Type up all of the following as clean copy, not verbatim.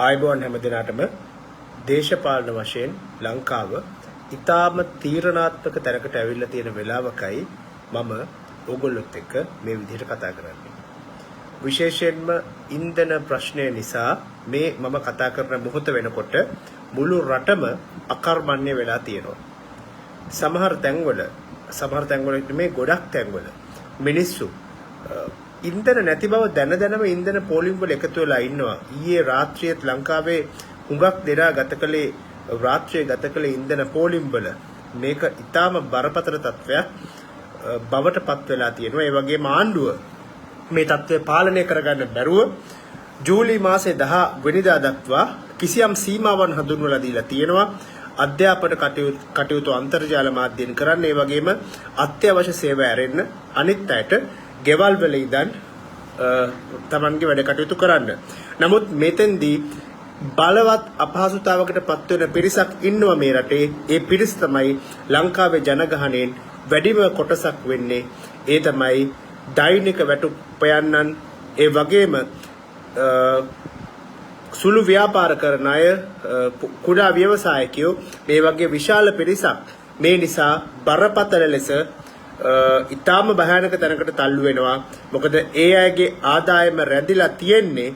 ආයුබෝවන් හැම දිනකටම දේශපාලන වශයෙන් ලංකාව ඉතාම තීරණාත්මක තැනකට ඇවිල්ලා තියෙන වෙලාවකයි මම ඕගොල්ලොත් එක්ක මේ විදිහට කතා කරන්නේ. විශේෂයෙන්ම ඉන්ධන ප්‍රශ්නය නිසා මේ මම කතා කරන මොහොත වෙනකොට මුළු රටම අකර්මණ්‍ය වෙලා තියෙනවා. සමහර තැන්වල මේ ගොඩක් තැන්වල මිනිස්සු ඉන්ධන නැති බව දැනම ඉන්ධන පෝලිම් වල එකතු වෙලා ඉන්නවා. ඊයේ රාත්‍රියේත් ලංකාවේ හුඟක් දෙනා රාත්‍රියේ ගත කළේ ඉන්ධන පෝලිම් වල මේක ඊටාම බරපතල තත්ත්වයක් බවට පත් වෙලා තියෙනවා. ඒ වගේම ආණ්ඩුව මේ තත්ත්වය පාලනය කරගන්න බැරුව ජූලි මාසේ 10 වෙනිදා දක්වා කිසියම් සීමාවන් හඳුන්වලා දීලා තියෙනවා. අධ්‍යාපන කටයුතු අන්තර්ජාල මාධ්‍යයෙන් කරන්න, ඒ වගේම අත්‍යවශ්‍ය සේවා ඇරෙන්න, අනිත් අයට ගෙවල් වල ඉඳන් තමන්ගේ වැඩ කටයුතු කරන්න. නමුත් මෙතෙන්දී බලවත් අපහසුතාවකට පත් වෙන පිරිසක් ඉන්නවා මේ රටේ. ඒ පිරිස තමයි ලංකාවේ ජනගහණයෙන් වැඩිම කොටසක් වෙන්නේ. ඒ තමයි දෛනික වැටුපයන්නන්, ඒ වගේම සුළු ව්‍යාපාර කරන අය, කුඩා ව්‍යවසායකයෝ, මේ වගේ විශාල පිරිසක් මේ නිසා බරපතල ලෙස ඊටාම භයානක තැනකට තල්ලු වෙනවා. මොකද ඒ අයගේ ආදායම රැඳිලා තියෙන්නේ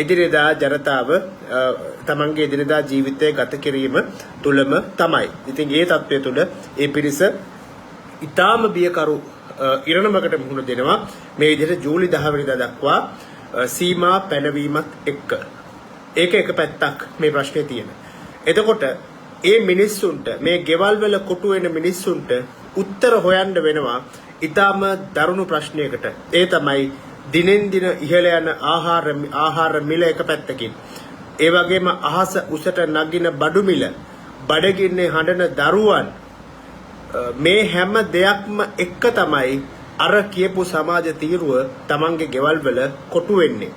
එදිනෙදා ජනතාව තමන්ගේ එදිනෙදා ජීවිතය ගත කිරීම තුලම තමයි. ඉතින් ඒ තත්ත්වය තුල ඒ පිරිස ඊටාම බියකරු ඉරණමකට මුහුණ දෙනවා මේ විදිහට ජූලි 10 වෙනිදා දක්වා සීමා පැනවීමත් එක්ක. ඒක එක පැත්තක් මේ ප්‍රශ්නේ තියෙන. එතකොට මේ මිනිස්සුන්ට, මේ ගෙවල් වල කොටු වෙන මිනිස්සුන්ට උත්තර හොයන්න වෙනවා ඊටාම දරුණු ප්‍රශ්නයකට. ඒ තමයි දිනෙන් දින ඉහළ යන ආහාර මිල එක පැත්තකින්, ඒ වගේම අහස උසට නගින බඩු මිල, බඩගින්නේ හඬන දරුවන්, මේ හැම දෙයක්ම එක්ක තමයි අර කියපු සමාජ තීරුව තමන්ගේ ගෙවල් වල කොටු වෙන්නේ.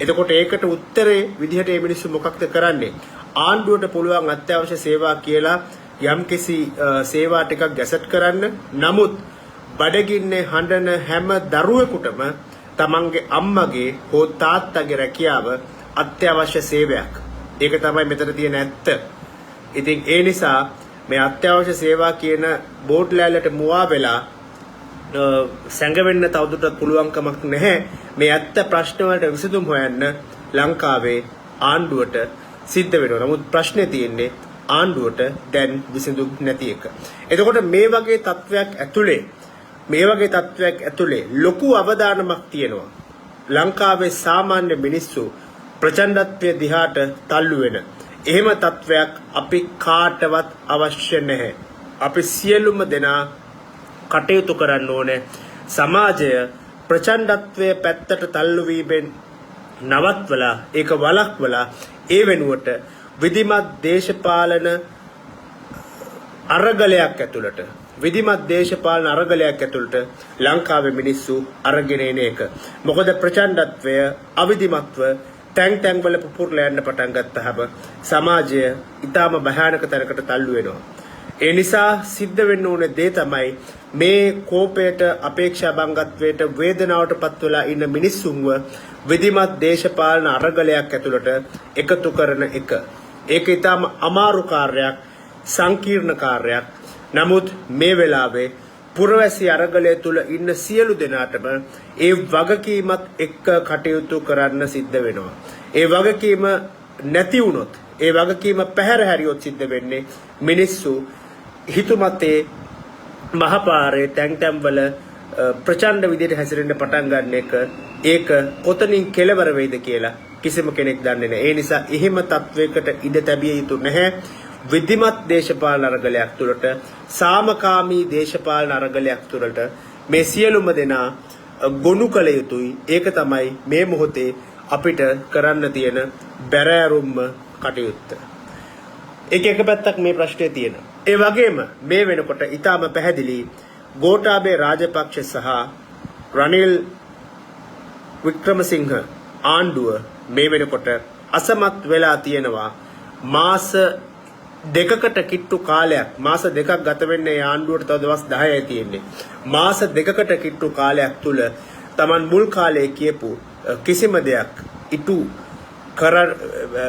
එතකොට ඒකට උත්තරේ විදිහට මේ මිනිස්සු මොකක්ද කරන්නේ? ආණ්ඩුවට පුළුවන් අත්‍යවශ්‍ය සේවා කියලා යම්කිසි සේවා ටිකක් ගැසට් කරන්න. නමුත් බඩගින්නේ හඬන හැම දරුවෙකුටම තමන්ගේ අම්මගේ හෝ තාත්තගේ රැකියාව අත්‍යවශ්‍ය සේවයක්. ඒක තමයි මෙතන තියෙන ඇත්ත. ඉතින් ඒ නිසා මේ අත්‍යවශ්‍ය සේවා කියන බෝඩ් ලෑල්ලට මුවා වෙලා සැඟවෙන්න තවදුරටත් පුළුවන්කමක් නැහැ. මේ ඇත්ත ප්‍රශ්න වලට විසඳුම් හොයන්න ලංකාවේ ආණ්ඩුවට සිද්ධ වෙනවා. නමුත් ප්‍රශ්නේ තියෙන්නේ ආණ්ඩුවට දැන් විසඳුම් නැති එක. එතකොට මේ වගේ තත්වයක් ඇතුලේ ලොකු අවදානමක් තියෙනවා. ලංකාවේ සාමාන්‍ය මිනිස්සු ප්‍රචණ්ඩත්වයේ දිහාට තල්ලු වෙන එහෙම තත්වයක් අපි කාටවත් අවශ්‍ය නැහැ. අපි සියලුම දෙනා කටයුතු කරන්න ඕනේ සමාජය ප්‍රචණ්ඩත්වයේ පැත්තට තල්ලු වීමෙන් නවත්වලා, ඒක වළක්වලා, ඒ වෙනුවට විධිමත් දේශපාලන අරගලයක් ඇතුළට ලංකාවේ මිනිස්සු අරගෙන එන එක. මොකද ප්‍රචණ්ඩත්වය අවිධිමත්ව තැන් වල පුපුරලා යන්න පටන් ගත්තාම සමාජය ඊටාම භයානක තැනකට තල්ලු වෙනවා. ඒ නිසා සිද්ධ වෙන්න ඕනේ දේ තමයි මේ කෝපයට, අපේක්ෂා බංගත්වයට, වේදනාවට පත් වෙලා ඉන්න මිනිස්සුන්ව විධිමත් දේශපාලන අරගලයක් ඇතුළට එකතු කරන එක. ඒක ඊටාම අමාරු කාර්යයක්, සංකීර්ණ කාර්යයක්. නමුත් මේ වෙලාවේ පුරවැසි අරගලය තුල ඉන්න සියලු දෙනාටම ඒ වගකීමත් එක්ක කටයුතු කරන්න සිද්ධ වෙනවා. ඒ වගකීම නැති වුණොත්, ඒ වගකීම පැහැර හැරියොත් සිද්ධ වෙන්නේ මිනිස්සු හිතුමතේ මහපාරේ තැන් වල ප්‍රචණ්ඩ විදිහට හැසිරෙන්න පටන් ගන්න එක. ඒක කොතනින් කෙලවර වෙයිද කියලා කිසිම කෙනෙක් දන්නේ නැහැ. ඒ නිසා එහෙම තත්වයකට ඉඩ තැබිය යුතු නැහැ. විධිමත් දේශපාලන අරගලයක් තුළට, සාමකාමී දේශපාලන අරගලයක් තුළට මේ සියලුම දෙනා ගොනු කළ යුතුයි. ඒක තමයි මේ මොහොතේ අපිට කරන්න තියෙන බැරෑරුම්ම කටයුත්ත. ඒක එක පැත්තක් මේ ප්‍රශ්නේ තියෙන. ඒ වගේම මේ වෙනකොට ඊටාම පැහැදිලි ගෝඨාභය රාජපක්ෂ සහ රනිල් වික්‍රමසිංහ ආණ්ඩුව මේ වෙනකොට අසමත් වෙලා තියෙනවා. මාස දෙකකට කිට්ටු කාලයක්, මාස දෙකක් ගත වෙන්නේ ආණ්ඩුවට තව දවස් 10යි තියෙන්නේ. මාස දෙකකට කිට්ටු කාලයක් තුල Taman මුල් කාලේ කියපු කිසිම දෙයක් ඉටු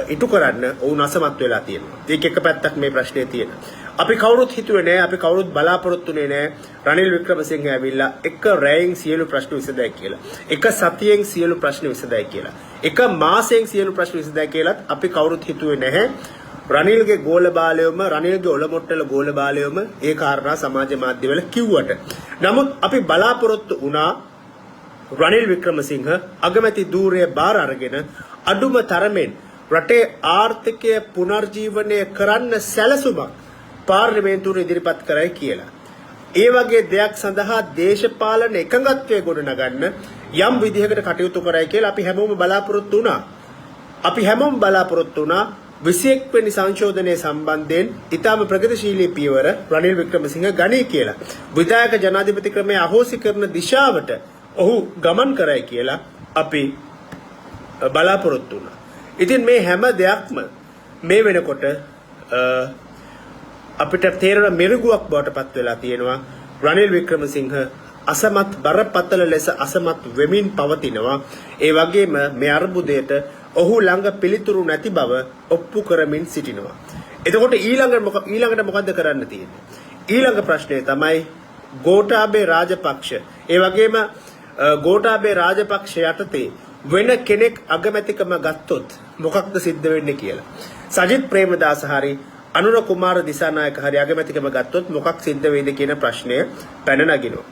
ඉටු කරන්න ඔවුන් අසමත් වෙලා තියෙනවා. ඒක එක පැත්තක් මේ ප්‍රශ්නේ තියෙනවා. අපි කවුරුත් හිතුවේ නෑ, අපි කවුරුත් බලාපොරොත්තුනේ නෑ රනිල් වික්‍රමසිංහ ඇවිල්ලා එක රැයෙන් සියලු ප්‍රශ්න විසඳයි කියලා. එක සතියෙන් සියලු ප්‍රශ්න විසඳයි කියලා. එක මාසයෙන් සියලු ප්‍රශ්න විසඳයි කියලාත් අපි කවුරුත් හිතුවේ නැහැ. රනිල්ගේ ගෝල බාලයොම, රනිල්ගේ ඔලොමොට්ටල ගෝල බාලයොම ඒ කාරණා සමාජ මාධ්‍යවල කිව්වට. නමුත් අපි බලාපොරොත්තු වුණා රනිල් වික්‍රමසිංහ අගමැති ධූරය බාර අරගෙන අඩුම තරමෙන් රටේ ආර්ථිකය පුනර්ජීවනය කරන්න සැලසුමක් පාර්ලිමේන්තුවේ ඉදිරිපත් කරයි කියලා. ඒ වගේ දෙයක් සඳහා දේශපාලන එකඟත්වය ගොඩනගන්න යම් විදිහකට කටයුතු කරයි කියලා අපි හැමෝම බලාපොරොත්තු වුණා. අපි හැමෝම බලාපොරොත්තු වුණා 21 වෙනි සංශෝධනයේ සම්බන්ධයෙන් ඊටම ප්‍රගතිශීලී පියවර රනිල් වික්‍රමසිංහ ගනී කියලා. විධායක ජනාධිපති ක්‍රමය අහෝසි කරන දිශාවට ඔහු ගමන් කරයි කියලා අපි බලාපොරොත්තු වුණා. ඉතින් මේ හැම දෙයක්ම මේ වෙනකොට අපිට තේරෙන මෙరుగుවක් බවට පත් වෙලා තියෙනවා. රනිල් වික්‍රමසිංහ අසමත් බරපතල ලෙස අසමත් වෙමින් පවතිනවා. ඒ වගේම මේ අර්බුදයට ඔහු ළඟ පිළිතුරු නැති බව ඔප්පු කරමින් සිටිනවා. එතකොට ඊළඟට මොකද්ද කරන්න තියෙන්නේ? ඊළඟ ප්‍රශ්නය තමයි ගෝඨාභය රාජපක්ෂ. ඒ වගේම ගෝඨාභය රාජපක්ෂ යටතේ වෙන කෙනෙක් අගමැතිකම ගත්තොත් මොකක්ද සිද්ධ වෙන්නේ කියලා. සජිත් ප්‍රේමදාස හරි අනුර කුමාර දිසානායක හරි අගමැතිකම ගත්තොත් මොකක් සිද්ධ වෙයිද කියන ප්‍රශ්නය පැන නගිනවා.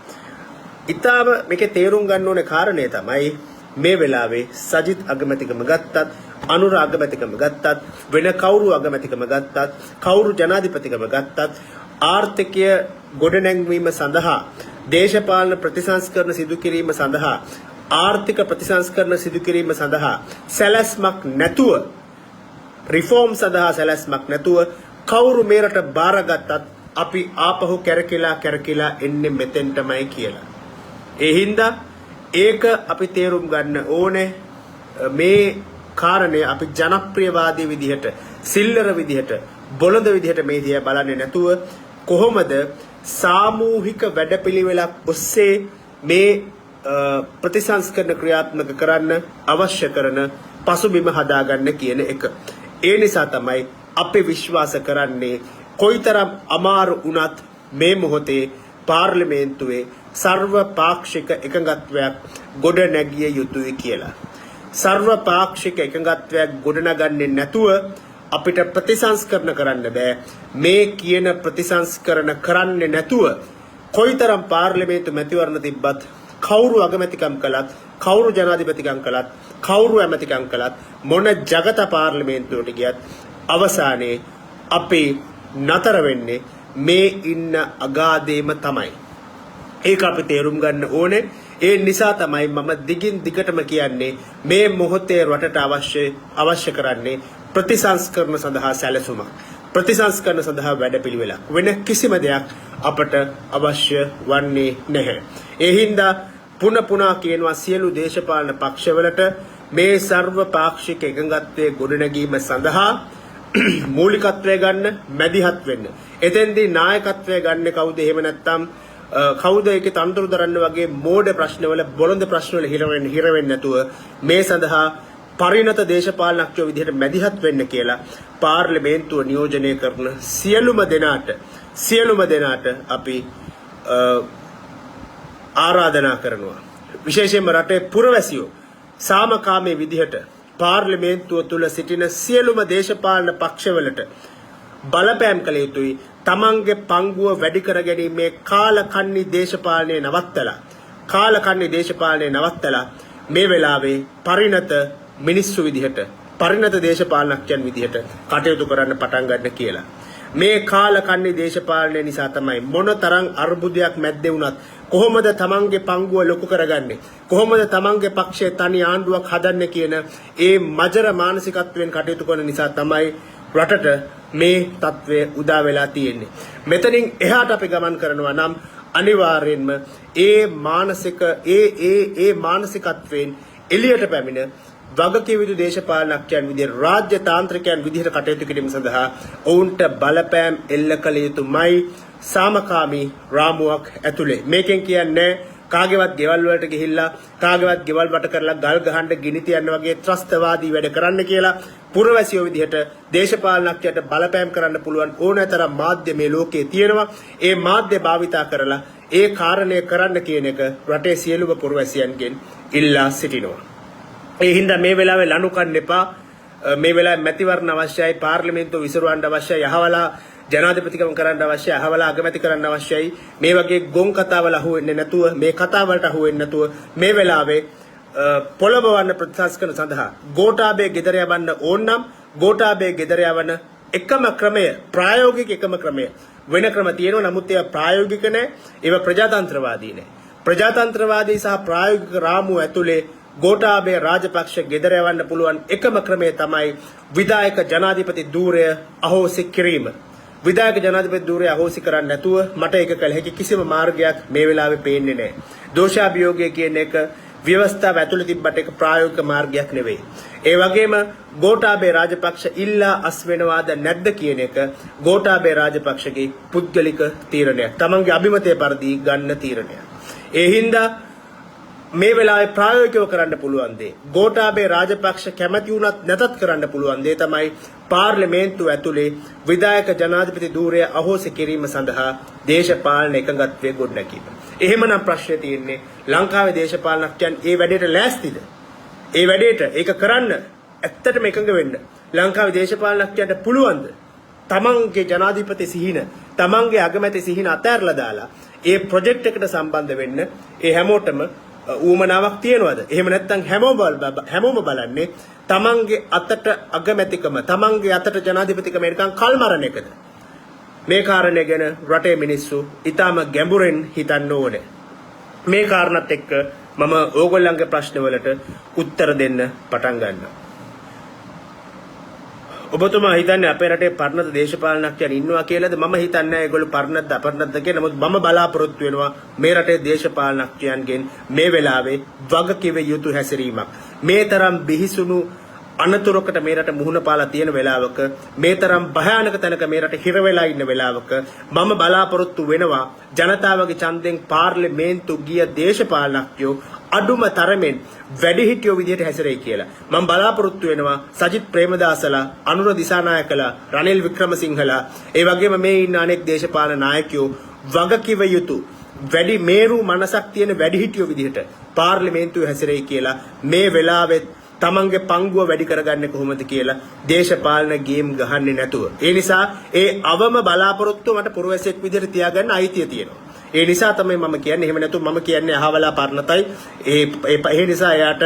ඊටාව මේකේ තේරුම් ගන්න ඕනේ කාරණේ තමයි මේ වෙලාවේ සජිත් අගමැතිකම ගත්තත්, අනුර අගමැතිකම ගත්තත්, වෙන කවුරු අගමැතිකම ගත්තත්, කවුරු ජනාධිපතිකම ගත්තත් ආර්ථිකය ගොඩනැංවීම සඳහා, දේශපාලන ප්‍රතිසංස්කරණ සිදු කිරීම සඳහා, ආර්ථික ප්‍රතිසංස්කරණ සිදු කිරීම සඳහා සැලැස්මක් නැතුව, රිෆෝම් සඳහා සැලැස්මක් නැතුව කවුරු මේ රට බාරගත්තත් අපි ආපහු කැරකිලා එන්නේ මෙතෙන්ටමයි කියලා. ඒ හින්දා ඒක අපි තේරුම් ගන්න ඕනේ. මේ කාරණය අපි ජනප්‍රියවාදී විදිහට, සිල්ලර විදිහට, බොළඳ විදිහට මේ දිහා බලන්නේ නැතුව කොහොමද සාමූහික වැඩපිළිවෙලක් ඔස්සේ මේ ප්‍රතිසංස්කරණ ක්‍රියාත්මක කරන්න අවශ්‍ය කරන පසුබිම හදාගන්න කියන එක. ඒ නිසා තමයි අපි විශ්වාස කරන්නේ කොයිතරම් අමාරු වුණත් මේ මොහොතේ පාර්ලිමේන්තුවේ සර්ව පාක්ෂික එකඟත්වයක් ගොඩ නැගිය යුතුයි කියලා. සර්ව පාක්ෂික එකඟත්වයක් ගොඩනගන්නේ නැතුව අපිට ප්‍රතිසංස්කරණ කරන්න බෑ. මේ කියන ප්‍රතිසංස්කරණ කරන්නේ නැතුව කොයිතරම් පාර්ලිමේන්තු මැතිවරණ තිබ්බත්, කවුරු අගමැතිකම් කළත්, කවුරු ජනාධිපතිකම් කළත්, කවුරු ඇමතිකම් කළත්, මොන ජගත පාර්ලිමේන්තුවට ගියත් අවසානයේ අපි නතර වෙන්නේ මේ ඉන්න අගාධේම තමයි. ඒක අපි තේරුම් ගන්න ඕනේ. ඒ නිසා තමයි මම දිගින් දිගටම කියන්නේ මේ මොහොතේ රටට අවශ්‍ය කරන්නේ ප්‍රතිසංස්කරණ සඳහා සැලසුමක්. ප්‍රතිසංස්කරණ සඳහා වැඩපිළිවෙලක්. වෙන කිසිම දෙයක් අපට අවශ්‍ය වන්නේ නැහැ. ඒ හින්දා පුනා කියනවා සියලු දේශපාලන පක්ෂවලට මේ සර්ව පාක්ෂික එකඟත්වයේ ගොඩනැගීම සඳහා මූලිකත්වය ගන්න, මැදිහත් වෙන්න. එතෙන්දී නායකත්වය ගන්න කවුද? එහෙම නැත්නම් කවුද ඒකේ තනතුරු දරන්න වගේ මෝඩ ප්‍රශ්නවල, බොළඳ ප්‍රශ්නවල හිර වෙන්නේ නැතුව මේ සඳහා පරිණත දේශපාලනඥයෝ විදිහට මැදිහත් වෙන්න කියලා පාර්ලිමේන්තුව නියෝජනය කරන සියලුම දෙනාට අපි ආරාධනා කරනවා. විශේෂයෙන්ම රටේ පුරවැසියෝ සාමකාමී විදිහට පාර්ලිමේන්තුව තුල සිටින සියලුම දේශපාලන පක්ෂවලට බලපෑම් කළ යුතුයි. තමන්ගේ පංගුව වැඩි කර ගැනීමේ කාලකන්ණි දේශපාලනය නවත්තලා මේ වෙලාවේ පරිණත මිනිස්සු විදිහට, පරිණත දේශපාලනඥයන් විදිහට කටයුතු කරන්න පටන් ගන්න කියලා. මේ කාලකන්ණි දේශපාලනය නිසා තමයි මොනතරම් අර්බුදයක් මැද්දේ වුණත් කොහොමද තමන්ගේ පංගුව ලොකු කරගන්නේ, කොහොමද තමන්ගේ පක්ෂයේ තනි ආණ්ඩුවක් හදන්නේ කියන ඒ මජර මානසිකත්වයෙන් කටයුතු කරන නිසා තමයි රටට මේ තත්ත්වය උදා වෙලා තියෙන්නේ. මෙතනින් එහාට අපි ගමන් කරනවා නම් අනිවාර්යෙන්ම ඒ මානසිකත්වයෙන් එළියට පැමිණ වගකීම් යුතු දේශපාලනඥයන් විදිහට, රාජ්‍ය තාන්ත්‍රිකයන් විදිහට කටයුතු කිරීම සඳහා ඔවුන්ට බලපෑම් එල්ල කළ යුතුමයි සාමකාමී රාමුවක් ඇතුලේ. මේකෙන් කියන්නේ කාගේවත් ගෙවල් වලට ගිහිල්ලා කාගේවත් ගෙවල් වට කරලා ගල් ගහන්න ගිනි තියන්න වගේ ත්‍රස්තවාදී වැඩ කරන්න කියලා පුරවැසියෝ විදිහට දේශපාලනඥයට බලපෑම් කරන්න පුළුවන් ඕනෑතරම් මාධ්‍ය මේ ලෝකයේ තියෙනවා. ඒ මාධ්‍ය භාවිතා කරලා ඒ කාරණය කරන්න කියන එක රටේ සියලුම පුරවැසියන්ගෙන් ඉල්ලා සිටිනවා. ඒ හින්දා මේ වෙලාවේ ලනු කන්න එපා. මේ වෙලාවේ මැතිවරණ අවශ්‍යයි, පාර්ලිමේන්තුව විසිරවන්න අවශ්‍යයි, යහවලා ජනාධිපතිකම කරන්න අවශ්‍යයි, අහවලා අගමැති කරන්න අවශ්‍යයි. මේ වගේ ගොන් කතාවල අහුවෙන්නේ නැතුව, මේ කතාවලට අහුවෙන්නේ නැතුව මේ වෙලාවේ පොළඹවන්න ප්‍රතිසංස්කරණ සඳහා ගෝඨාභය ගෙදර යවන්න ඕන නම් ගෝඨාභය ගෙදර යවන එකම ක්‍රමය, ප්‍රායෝගික එකම ක්‍රමය වෙන ක්‍රම තියෙනවා. නමුත් ඒවා ප්‍රායෝගික නැහැ, ඒවා ප්‍රජාතන්ත්‍රවාදී නැහැ. ප්‍රජාතන්ත්‍රවාදී සහ ප්‍රායෝගික රාමුව ඇතුලේ ගෝඨාභය රාජපක්ෂ ගෙදර යවන්න පුළුවන් එකම ක්‍රමය තමයි විධායක ජනාධිපති ධූරය අහෝසි කිරීම. විධායක ජනාධිපති ධූරය අහෝසි කරන්නේ නැතුව මට ඒක කළ හැකි කිසිම මාර්ගයක් මේ වෙලාවේ පේන්නේ නැහැ. දෝෂාභියෝගය කියන එක ව්‍යවස්ථාව ඇතුළේ තිබ්බට ඒක ප්‍රායෝගික මාර්ගයක් නෙවෙයි. ඒ වගේම ගෝඨාභය රාජපක්ෂ ඉල්ලා අස් වෙනවාද නැද්ද කියන එක ගෝඨාභය රාජපක්ෂගේ පුද්ගලික තීරණයක්. තමන්ගේ අභිමතය පරිදි ගන්න තීරණයක්. ඒ හින්දා මේ වෙලාවේ ප්‍රායෝගිකව කරන්න පුළුවන් දේ ගෝඨාභය රාජපක්ෂ කැමති වුණත් නැතත් කරන්න පුළුවන් දේ තමයි පාර්ලිමේන්තුව ඇතුලේ විධායක ජනාධිපති ධූරය අහෝසි කිරීම සඳහා දේශපාලන එකඟත්වයේ ගොඩනැගීම. එහෙමනම් ප්‍රශ්නේ තියෙන්නේ ලංකාවේ දේශපාලනඥයන් ඒ වැඩේට ලෑස්තිද? ඒ වැඩේට ඒක කරන්න ඇත්තටම එකඟ වෙන්න ලංකාවේ දේශපාලනඥයන්ට පුළුවන්ද? තමන්ගේ ජනාධිපති සිහින, තමන්ගේ අගමැති සිහින අතහැරලා දාලා ඒ ප්‍රොජෙක්ට් එකට සම්බන්ධ වෙන්න ඒ හැමෝටම ඌමනාවක් තියනවාද? එහෙම නැත්නම් හැමෝම බලන්නේ තමන්ගේ අතට අගමැතිකම, තමන්ගේ අතට ජනාධිපතිකම නිකන් කල්මරණ එකද? මේ කාරණේ ගැන රටේ මිනිස්සු ඊටම ගැඹුරෙන් හිතන්න ඕනේ. මේ කාරණත් එක්ක මම ඕගොල්ලන්ගේ ප්‍රශ්නවලට උත්තර දෙන්න පටන් ගන්නවා. ඔබතුමා හිතන්නේ අපේ රටේ පරණත දේශපාලනඥයන් ඉන්නවා කියලාද? මම හිතන්නේ ඒගොල්ලෝ පරණත් අපරණත්ද කියලා. නමුත් මම බලාපොරොත්තු වෙනවා මේ රටේ දේශපාලනඥයන්ගෙන් මේ වෙලාවේ වගකිව යුතු හැසිරීමක්. මේ තරම් බිහිසුණු අනතුරකට මේ රට මුහුණ පාලා තියෙන වෙලාවක, මේ තරම් භයානක තැනක මේ රට හිර වෙලා ඉන්න වෙලාවක මම බලාපොරොත්තු වෙනවා ජනතාවගේ ඡන්දෙන් පාර්ලිමේන්තු ගිය දේශපාලනඥයෝ අඩුම තරමෙන් වැඩිහිටියෝ විදිහට හැසිරෙයි කියලා. මම බලාපොරොත්තු වෙනවා සජිත් ප්‍රේමදාසලා, අනුර දිසානායකලා, රනිල් වික්‍රමසිංහලා, ඒ වගේම මේ ඉන්න අනෙක් දේශපාලන නායකයෝ වගකිව යුතු වැඩි මේරු මනසක් තියෙන වැඩිහිටියෝ විදිහට පාර්ලිමේන්තුවේ හැසිරෙයි කියලා. මේ වෙලාවෙත් තමන්ගේ පංගුව වැඩි කරගන්නේ කොහොමද කියලා දේශපාලන ගේම් ගහන්නේ නැතුව. ඒ නිසා ඒ අවම බලාපොරොත්තුව මට පුරවැසියෙක් විදිහට තියාගන්න අයිතිය තියෙනවා. ඒ නිසා තමයි මම කියන්නේ. එහෙම නැතුව මම කියන්නේ අහවලා පරණතයි. ඒ නිසා එයාට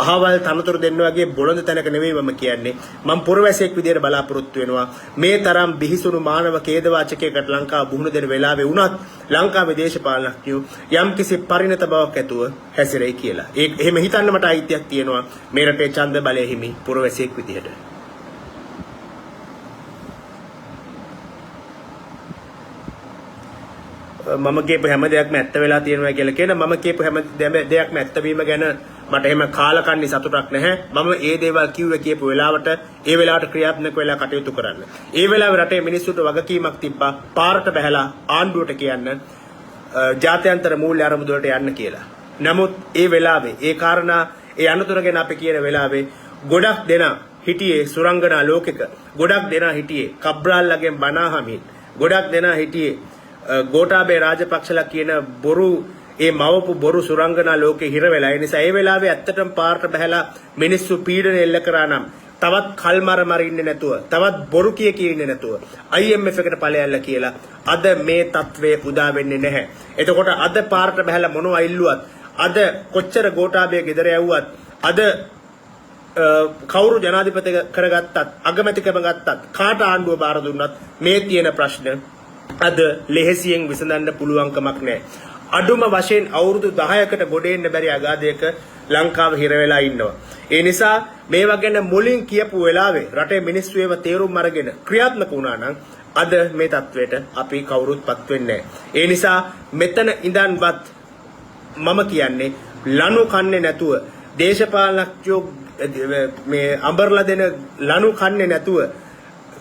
අහවල් තනතුරු දෙන්න වගේ බොළඳ තැනක නෙවෙයි මම කියන්නේ. මම පුරවැසියෙක් විදිහට බලාපොරොත්තු වෙනවා මේ තරම් බිහිසුණු මානව ඛේදවාචකයකට ලංකාව බුහුණ දෙන වෙලාවේ වුණත් ලංකාවේ දේශපාලනඥයෝ යම්කිසි පරිණත බවක් ඇතුව හැසිරෙයි කියලා. එහෙම හිතන්න මට අයිතියක් තියෙනවා මේ රටේ ඡන්ද බලය හිමි පුරවැසියෙක් විදිහට. මම කියපු හැම දෙයක්ම ඇත්ත වෙලා තියෙනවා කියලා කියන මම කියපු හැම දෙයක්ම ඇත්ත වීම ගැන මට එහෙම කාලකන්ණි සතුටක් නැහැ. මම ඒ දේවල් කිව්වේ කියපු වෙලාවට ඒ වෙලාවට ක්‍රියාත්මක වෙලා කටයුතු කරන්න. ඒ වෙලාවේ රටේ මිනිස්සුන්ට වගකීමක් තිබ්බා පාරට බහැලා ආණ්ඩුවට කියන්න ජාත්‍යන්තර මූල්‍ය අරමුදලට යන්න කියලා. නමුත් ඒ වෙලාවේ ඒ කාරණා ඒ අනුතර ගැන අපි කියන වෙලාවේ ගොඩක් දෙනා හිටියේ සුරංගනා ලෝකෙක, ගොඩක් දෙනා හිටියේ කබ්‍රාල්ලගෙන් බනාහමින්, ගොඩක් දෙනා හිටියේ ගෝඨාභය රාජපක්ෂලා කියන බොරු ඒ මවපු බොරු සුරංගනා ලෝකේ හිර වෙලා. ඒ නිසා ඒ වෙලාවේ ඇත්තටම පාරට බහැලා මිනිස්සු පීඩන එල්ල කරා නම් තවත් කල්මර ඉන්නේ නැතුව, තවත් බොරු ඉන්නේ නැතුව IMF එකට ඵලයල්ල කියලා අද මේ තත්වයේ උදා වෙන්නේ නැහැ. එතකොට අද පාරට බහැලා මොනවා ඉල්ලුවත්, අද කොච්චර ගෝඨාභය ගෙදර යවුවත්, අද කවුරු ජනාධිපති කරගත්තත්, අගමැතිකම ගත්තත්, කාට ආණ්ඩුව බාර දුන්නත් මේ තියෙන ප්‍රශ්න අද ලෙහෙසියෙන් විසඳන්න පුළුවන්කමක් නැහැ. අඩුම වශයෙන් අවුරුදු 10කට ගොඩ එන්න බැරි අගාධයක ලංකාව හිර වෙලා ඉන්නවා. ඒ නිසා මේවා ගැන මුලින් කියපු වෙලාවේ රටේ මිනිස්සු ඒව තේරුම් අරගෙන ක්‍රියාත්මක වුණා නම් අද මේ තත්වයට අපි කවුරුත්පත් වෙන්නේ නැහැ. ඒ නිසා මෙතන ඉඳන්වත් මම කියන්නේ ලනු කන්නේ නැතුව, දේශපාලනඥයෝ මේ අඹරලා දෙන ලනු කන්නේ නැතුව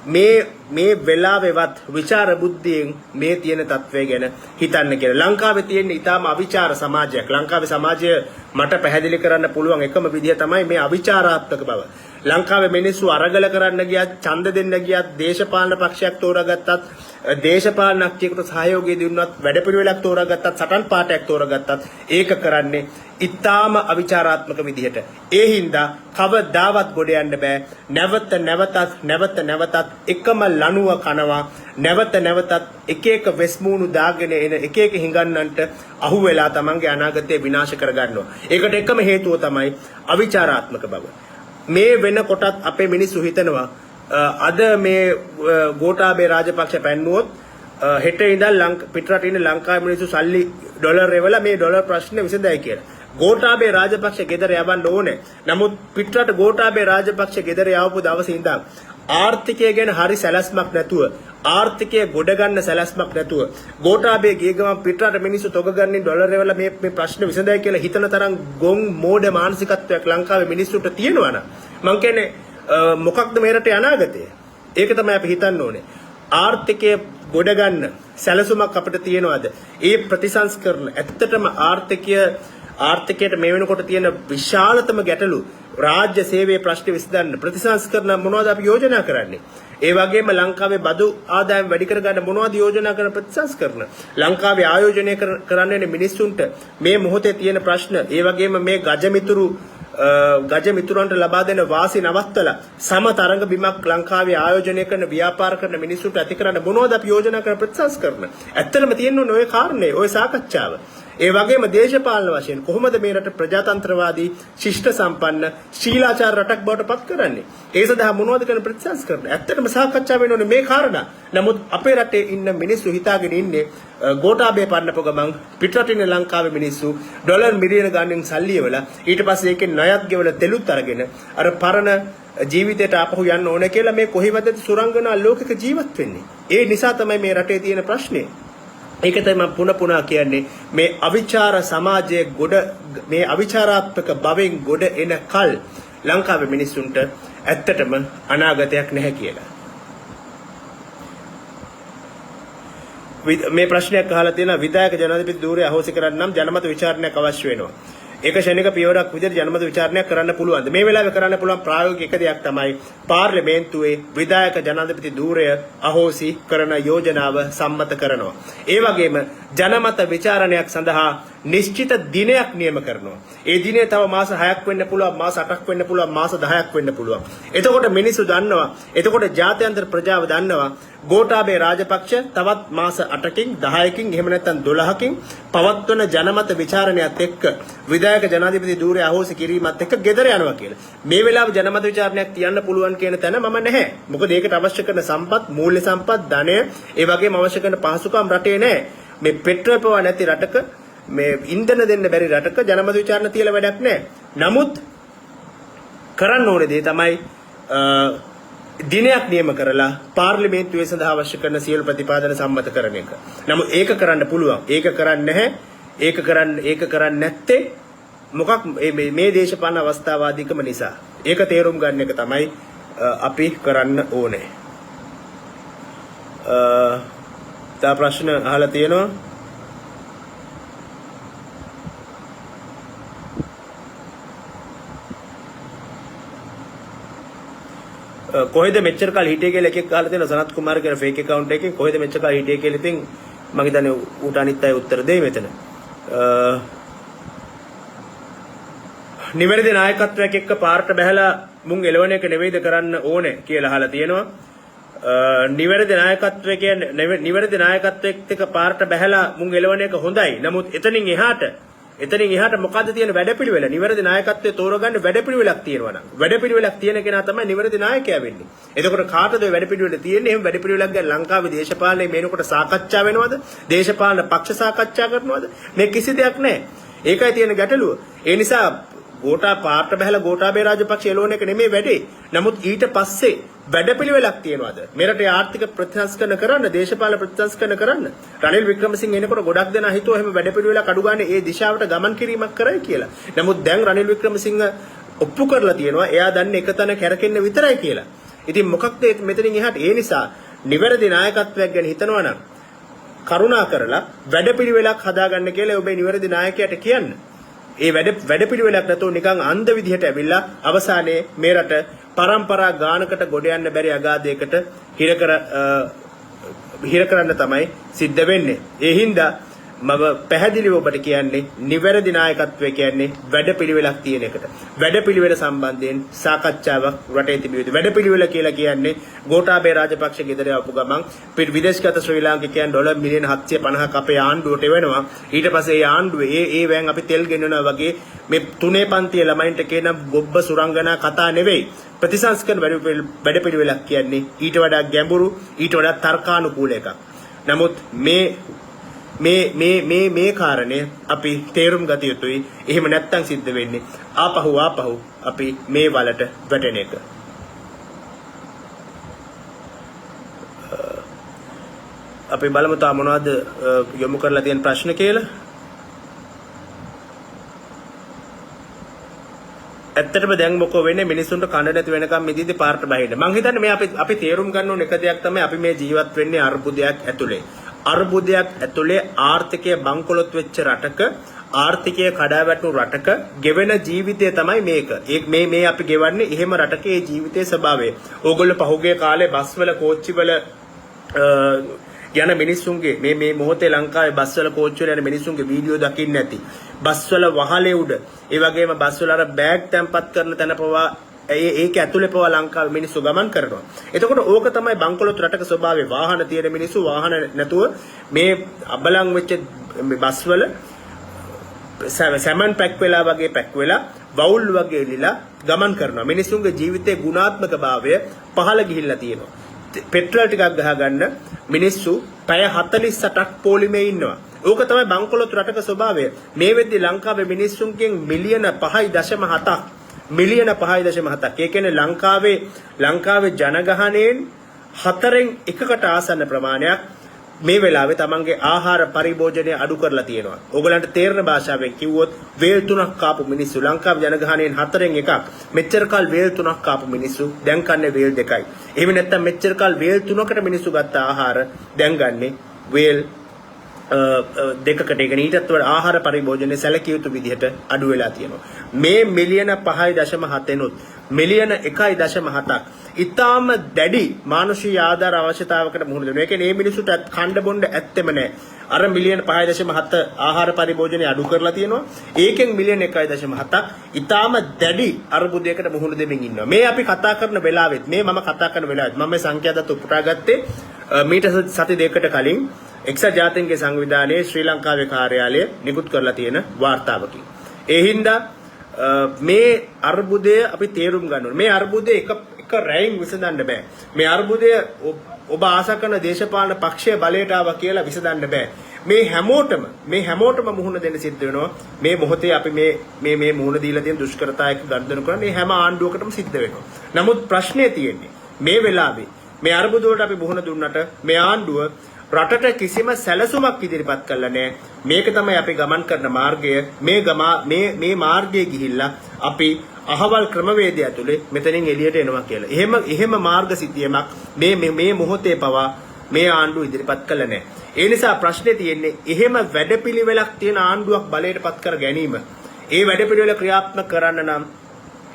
මේ මේ වෙලාවෙවත් විචාර බුද්ධියෙන් මේ තියෙන තත්වය ගැන හිතන්න කියලා. ලංකාවේ තියෙන ඊටාම අවිචාර සමාජයක්. ලංකාවේ සමාජය මට පැහැදිලි කරන්න පුළුවන් එකම විදිය තමයි මේ අවිචාරාත්මක බව. ලංකාවේ මිනිස්සු අරගල කරන්න ගියත්, ඡන්ද දෙන්න ගියත්, දේශපාලන පක්ෂයක් තෝරාගත්තත්, දේශපාලනඥයෙකුට සහයෝගය දුන්නත්, වැඩපිළිවෙලක් තෝරාගත්තත්, සටන් පාටයක් තෝරාගත්තත් ඒක කරන්නේ ඊටාම අවිචාරාත්මක විදිහට. ඒ හින්දා කවදාවත් ගොඩ යන්න බෑ. නැවත එකම ලණුව කනවා. නැවත එක එක වෙස්මූණු දාගෙන එන එක එක හිඟන්නන්ට අහු වෙලා තමන්ගේ අනාගතය විනාශ කරගන්නවා. ඒකට එකම හේතුව තමයි අවිචාරාත්මක බව. මේ වෙනකොටත් අපේ මිනිස්සු හිතනවා අද මේ ගෝඨාභය රාජපක්ෂ පැන්නුවොත් හෙට ඉඳන් පිටරට ඉන්න ලංකාවේ මිනිස්සු සල්ලි ඩොලර් එවලා මේ ඩොලර් ප්‍රශ්නේ විසඳයි කියලා. ගෝඨාභය රාජපක්ෂ ගෙදර යවන්න ඕනේ. නමුත් පිටරට ගෝඨාභය රාජපක්ෂ ගෙදර යවපු දවසේ ඉඳන් ආර්ථිකය ගැන හරි සැලැස්මක් නැතුව, ආර්ථිකය ගොඩ ගන්න සැලැස්මක් නැතුව, ගෝඨාභය ගිය ගමන් පිටරට මිනිස්සු තොග ගන්න ඩොලර් එවලා මේ ප්‍රශ්න විසඳයි කියලා හිතන තරම් ගොන් මෝඩ මානසිකත්වයක් ලංකාවේ මිනිස්සුන්ට තියෙනවා නම් මං කියන්නේ මොකක්ද මේ රටේ අනාගතය? ඒක තමයි අපි හිතන්න ඕනේ. ආර්ථිකය ගොඩ ගන්න සැලසුමක් අපිට තියෙනවද? ඒ ප්‍රතිසංස්කරණ ඇත්තටම ආර්ථිකයට මේ වෙනකොට තියෙන විශාලතම ගැටලු රාජ්‍ය සේවයේ ප්‍රශ්න විසඳන්න ප්‍රතිසංස්කරණ මොනවද අපි යෝජනා කරන්නේ? ඒ වගේම ලංකාවේ බදු ආදායම් වැඩි කරගන්න මොනවද යෝජනා කරන ප්‍රතිසංස්කරණ? ලංකාවේ ආයෝජනය කරන්නේ මිනිස්සුන්ට මේ මොහොතේ තියෙන ප්‍රශ්න, ඒ වගේම මේ ගජමිතුරන්ට ලබා දෙන වාසි නවත්තලා සම තරඟ බිමක් ලංකාවේ ආයෝජනය කරන ව්‍යාපාර කරන මිනිස්සුන්ට ඇති කරන්න මොනවද අපි යෝජනා කරන ප්‍රතිසංස්කරණ? ඇත්තටම තියෙන්නේ ඔය කාරණේ, ඔය සාකච්ඡාව. ඒ වගේම දේශපාලන වශයෙන් කොහොමද මේ රට ප්‍රජාතන්ත්‍රවාදී, ශිෂ්ට සම්පන්න, ශීලාචාර රටක් බවට පත් කරන්නේ? ඒ සඳහා මොනවද කරන ප්‍රතිසංස්කරණ? ඇත්තටම සාකච්ඡා වෙන්න ඕනේ මේ කාරණා. නමුත් අපේ රටේ ඉන්න මිනිස්සු හිතාගෙන ඉන්නේ ගෝඨාභය පන්නපු ගමන් පිටරට ඉන්න ලංකාවේ මිනිස්සු ඩොලර් මිලියන ගණන් සල්ලි වල ඊට පස්සේ ඒකෙන් ණයත් ගෙවලා තෙලුත් අරගෙන අර පරණ ජීවිතයට ආපහු යන්න ඕනේ කියලා මේ කොහේවද සුරංගනා ලෝකයක ජීවත් වෙන්නේ. ඒ නිසා තමයි මේ රටේ තියෙන ප්‍රශ්නේ. ඒක තමයි මම පුන කියන්නේ මේ අවිචාර සමාජයේ මේ අවිචාරාත්මක භවෙන් ගොඩ එන කල් ලංකාවේ මිනිස්සුන්ට ඇත්තටම අනාගතයක් නැහැ කියලා. මේ ප්‍රශ්නයක් අහලා තියෙනවා විධායක ජනාධිපති ධූරය අහෝසි කරන්න නම් ජනමත විචාරණයක් අවශ්‍ය වෙනවා. ඒක ශනික පියවරක් විදිහට ජනමත විචාරණයක් කරන්න පුළුවන්ද? මේ වෙලාවේ කරන්න පුළුවන් ප්‍රායෝගික එක දෙයක් තමයි පාර්ලිමේන්තුවේ විධායක ජනාධිපති ධූරය අහෝසි කරන යෝජනාව සම්මත කරනවා. ඒ වගේම ජනමත විචාරණයක් සඳහා නිශ්චිත දිනයක් නියම කරනවා. ඒ දිනේ තව මාස 6ක් වෙන්න පුළුවන්, මාස 8ක් වෙන්න පුළුවන්, මාස 10ක් වෙන්න පුළුවන්. එතකොට මිනිස්සු දන්නවා, එතකොට ජාත්‍යන්තර ප්‍රජාව දන්නවා ගෝඨාභය රාජපක්ෂ තවත් මාස 8කින් 10කින් එහෙම නැත්නම් 12කින් පවත්වන ජනමත විචාරණයත් එක්ක විධායක ජනාධිපති ධූරය අහෝසි කිරීමත් එක්ක ගෙදර යනවා කියලා. මේ වෙලාවේ ජනමත විචාරණයක් තියන්න පුළුවන් කියන තැන මම නැහැ. මොකද ඒකට අවශ්‍ය කරන සම්පත්, මූල්‍ය සම්පත්, ධනය, ඒ වගේම අවශ්‍ය කරන පහසුකම් රටේ නැහැ. මේ පෙට්‍රල් පවා නැති රටක, මේ ඉන්ධන දෙන්න බැරි රටක ජනමත විචාරණ තියලා වැඩක් නැහැ. නමුත් කරන්න ඕනේ දේ තමයි දිනයක් නියම කරලා පාර්ලිමේන්තුවේ සඳහා අවශ්‍ය කරන සියලු ප්‍රතිපාදන සම්මත කරන එක. නමුත් ඒක කරන්න පුළුවන්. ඒක කරන්නේ නැහැ. ඒක කරන්නේ නැත්තේ මොකක් මේ දේශපාලන අවස්ථාවාදීකම නිසා. ඒක තේරුම් ගන්න එක තමයි අපි කරන්න ඕනේ. තා ප්‍රශ්න අහලා තියෙනවා. කොහෙද මෙච්චර කාල හිටියේ කියලා එකෙක් අහලා තියෙනවා. සනත් කුමාර කියන ෆේක් account එකකින් කොහෙද මෙච්චර කාල හිටියේ කියලා ඉතින් මම හිතන්නේ ඌට අනිත් අය උත්තර දෙයි මෙතන. නිවැරදි නායකත්වයක් එක්ක පාරට බහැලා මුන් එළවණ එක නෙවෙයිද කරන්න ඕනේ කියලා අහලා තියෙනවා. නිවැරදි නායකත්වයක් එක්ක පාරට බහැලා මුන් එළවණ එක හොඳයි. නමුත් එතනින් එහාට මොකද්ද තියෙන වැඩපිළිවෙල? නිවැරදි නායකත්වයේ තෝරගන්න වැඩපිළිවෙලක් තියෙනවා නම් වැඩපිළිවෙලක් තියෙන කෙනා තමයි නිවැරදි නායකයා වෙන්නේ. එතකොට කාටද ඔය වැඩපිළිවෙල තියෙන්නේ? එහෙනම් වැඩපිළිවෙලක් ගැන ලංකාවේ දේශපාලනයේ මේනකොට සාකච්ඡා වෙනවද? දේශපාලන පක්ෂ සාකච්ඡා කරනවද? මේ කිසි දෙයක් නැහැ. ඒකයි තියෙන ගැටලුව. ඒ නිසා පාරට බහැලා ගෝඨාභය රාජපක්ෂ එළවණ එක නෙමෙයි වැඩේ. නමුත් ඊට පස්සේ වැඩපිළිවෙලක් තියනවාද? මෙරටේ ආර්ථික ප්‍රතිසංස්කරණ කරන්න, දේශපාලන ප්‍රතිසංස්කරණ කරන්න. රනිල් වික්‍රමසිංහ එනකොට ගොඩක් දෙනා හිතුවා එහෙම වැඩපිළිවෙලක් අඩු ගන්න ඒ දිශාවට ගමන් කිරීමක් කරයි කියලා. නමුත් දැන් රනිල් වික්‍රමසිංහ ඔප්පු කරලා තියෙනවා එයා දන්නේ එක තැන කැරකෙන්න විතරයි කියලා. ඉතින් මොකක්ද මෙතනින් එහාට? ඒ නිසා නිවැරදි නායකත්වයක් ගැන හිතනවා නම් කරුණා කරලා වැඩපිළිවෙලක් හදාගන්න කියලා ඔබේ නිවැරදි නායකයාට කියන්න. ඒ වැඩපිළිවෙලක් නැතුව නිකන් අන්ධ විදිහට ඇවිල්ලා අවසානයේ මේ රට පරම්පරා ගානකට ගොඩ යන්න බැරි අගාධයකට හිර කරන්න තමයි සිද්ධ වෙන්නේ. ඒ හින්දා මම පැහැදිලිව ඔබට කියන්නේ නිවැරදි නායකත්වය කියන්නේ වැඩපිළිවෙලක් තියෙන එකට. වැඩපිළිවෙල සම්බන්ධයෙන් සාකච්ඡාවක් රටේ තිබිය යුතුයි. වැඩපිළිවෙල කියලා කියන්නේ ගෝඨාභය රාජපක්ෂ ගෙදර ආපු ගමන් විදේශගත ශ්‍රී ලාංකිකයන් ඩොලර් මිලියන 750ක් අපේ ආණ්ඩුවට එවනවා. ඊට පස්සේ ඒ ආණ්ඩුවේ ඒ වෑන් අපි තෙල් ගෙනනවා වගේ මේ තුනේ පන්තියේ ළමයින්ට කියන ගොබ්බ සුරංගනා කතා නෙවෙයි. ප්‍රතිසංස්කරණ වැඩපිළිවෙලක් කියන්නේ ඊට වඩා ගැඹුරු ඊට වඩා තර්කානුකූල එකක්. නමුත් මේ කාරණය අපි තේරුම් ගත යුතුයි. එහෙම නැත්තම් සිද්ධ වෙන්නේ ආපහු අපි මේ වලට වැටෙන එක. අපි බලමු තා මොනවද යොමු කරලා තියෙන ප්‍රශ්න කියලා. ඇත්තටම දැන් මොකෝ වෙන්නේ මිනිස්සුන්ට කන්න නැති වෙනකම් මෙදිදී පාර්ට බහින්න. මං හිතන්නේ මේ අපි තේරුම් ගන්න ඕන එක දෙයක් තමයි අපි මේ ජීවත් වෙන්නේ අර්බුදයක් ඇතුලේ. අර්බුදයක් ඇතුලේ ආර්ථිකය බංකොලොත් වෙච්ච රටක ආර්ථිකය කඩාවැටුණු රටක ගෙවෙන ජීවිතය තමයි මේක. මේ අපි ගෙවන්නේ එහෙම රටක ඒ ජීවිතයේ ස්වභාවය. ඕගොල්ලෝ පහුගිය කාලේ බස්වල කෝච්චිවල යන මිනිස්සුන්ගේ මේ මොහොතේ ලංකාවේ බස්වල කෝච්චිවල යන මිනිස්සුන්ගේ වීඩියෝ දකින්න ඇති. බස්වල වහලේ උඩ ඒ වගේම බස්වල අර බෑග් තැම්පත් කරන තැන පවා ඒක ඇතුලේ පවා ලංකාවේ මිනිස්සු ගමන් කරනවා. එතකොට ඕක තමයි බංකොලොත් රටක ස්වභාවය. වාහන තියෙන මිනිස්සු වාහන නැතුව මේ අබලන් වෙච්ච බස්වල සැමන් පැක් වෙලා වගේ පැක් වෙලා වවුල් වගේ එලිලා ගමන් කරනවා. මිනිස්සුන්ගේ ජීවිතයේ ගුණාත්මක භාවය පහළ ගිහිල්ලා තියෙනවා. පෙට්‍රල් ටිකක් ගහගන්න මිනිස්සු පැය 48ක් පොලිමේ ඉන්නවා. ඕක තමයි බංකොලොත් රටක ස්වභාවය. මේ වෙද්දි ලංකාවේ මිනිස්සුන්ගෙන් මිලියන 5.7ක් මිලියන 5.7ක්. ඒ කියන්නේ ලංකාවේ ජනගහනයෙන් 4න් 1කට ආසන්න ප්‍රමාණයක් මේ වෙලාවේ තමන්ගේ ආහාර පරිභෝජනය අඩු කරලා තියෙනවා. ඕගලන්ට තේරෙන භාෂාවෙන් කිව්වොත් වේල් 3ක් කාපු මිනිස්සු ලංකාවේ ජනගහනයෙන් 4න් 1ක්. මෙච්චර කල් වේල් 3ක් කාපු මිනිස්සු දැන් කන්නේ වේල් 2යි. එහෙම නැත්නම් මෙච්චර කල් වේල් 3කට මිනිස්සු ගත්ත ආහාර දැන් ගන්නේ වේල් දෙකකට. ඒ කියන්නේ ඊටත් වඩා ආහාර පරිභෝජනයේ සැලකිය යුතු විදිහට අඩු වෙලා තියෙනවා. මේ මිලියන 5.7 නුත් මිලියන 1.7ක් ඊටාම දැඩි මානසික ආධාර අවශ්‍යතාවකට මුහුණ දෙනවා. ඒ කියන්නේ මේ මිනිස්සුන්ට කණ්ඩ බොණ්ඩ ඇත්තෙම නැහැ. අර මිලියන 5.7 ආහාර පරිභෝජනය අඩු කරලා තියෙනවා. ඒකෙන් මිලියන 1.7ක් ඊටාම දැඩි අර්බුදයකට මුහුණ දෙමින් ඉන්නවා. මේ අපි කතා කරන වෙලාවෙත් මම කතා කරන වෙලාවෙත් මම මේ සංඛ්‍යා දත්ත උපුටා ගත්තේ මීට සති දෙකකට කලින් එක්සත් ජාතීන්ගේ සංවිධානයේ ශ්‍රී ලංකාවේ කාර්යාලය නිකුත් කරලා තියෙන වාර්තාවකින්. ඒ හින්දා මේ අර්බුදය අපි තේරුම් ගන්න ඕනේ. මේ අර්බුදය එක රැයින් විසඳන්න බෑ. මේ අර්බුදය ඔබ ආශා කරන දේශපාලන පක්ෂය බලයට ආවා කියලා විසඳන්න බෑ. මේ හැමෝටම මුහුණ දෙන්න සිද්ධ වෙනවා. මේ මොහොතේ අපි මේ මුහුණ දීලා තියෙන දුෂ්කරතා එක්ක ගනුදෙනු කරන මේ හැම ආණ්ඩුවකටම සිද්ධ වෙනවා. නමුත් ප්‍රශ්නේ තියෙන්නේ මේ වෙලාවේ මේ අර්බුද වලට අපි මුහුණ දුන්නට මේ ආණ්ඩුව රටට කිසිම සැලසුමක් ඉදිරිපත් කළා නෑ. මේක තමයි අපි ගමන් කරන මාර්ගය. මේ මාර්ගයේ ගිහිල්ලා අපි අහවල් ක්‍රමවේදය ඇතුලේ මෙතනින් එළියට එනවා කියලා. එහෙම මාර්ග සිද්ධියමක් මේ මොහොතේ පවා මේ ආණ්ඩුව ඉදිරිපත් කළා නෑ. ඒ නිසා ප්‍රශ්නේ තියෙන්නේ එහෙම වැඩපිළිවෙලක් තියෙන ආණ්ඩුවක් බලයටපත් කර ගැනීම. ඒ වැඩපිළිවෙල ක්‍රියාත්මක කරන්න නම්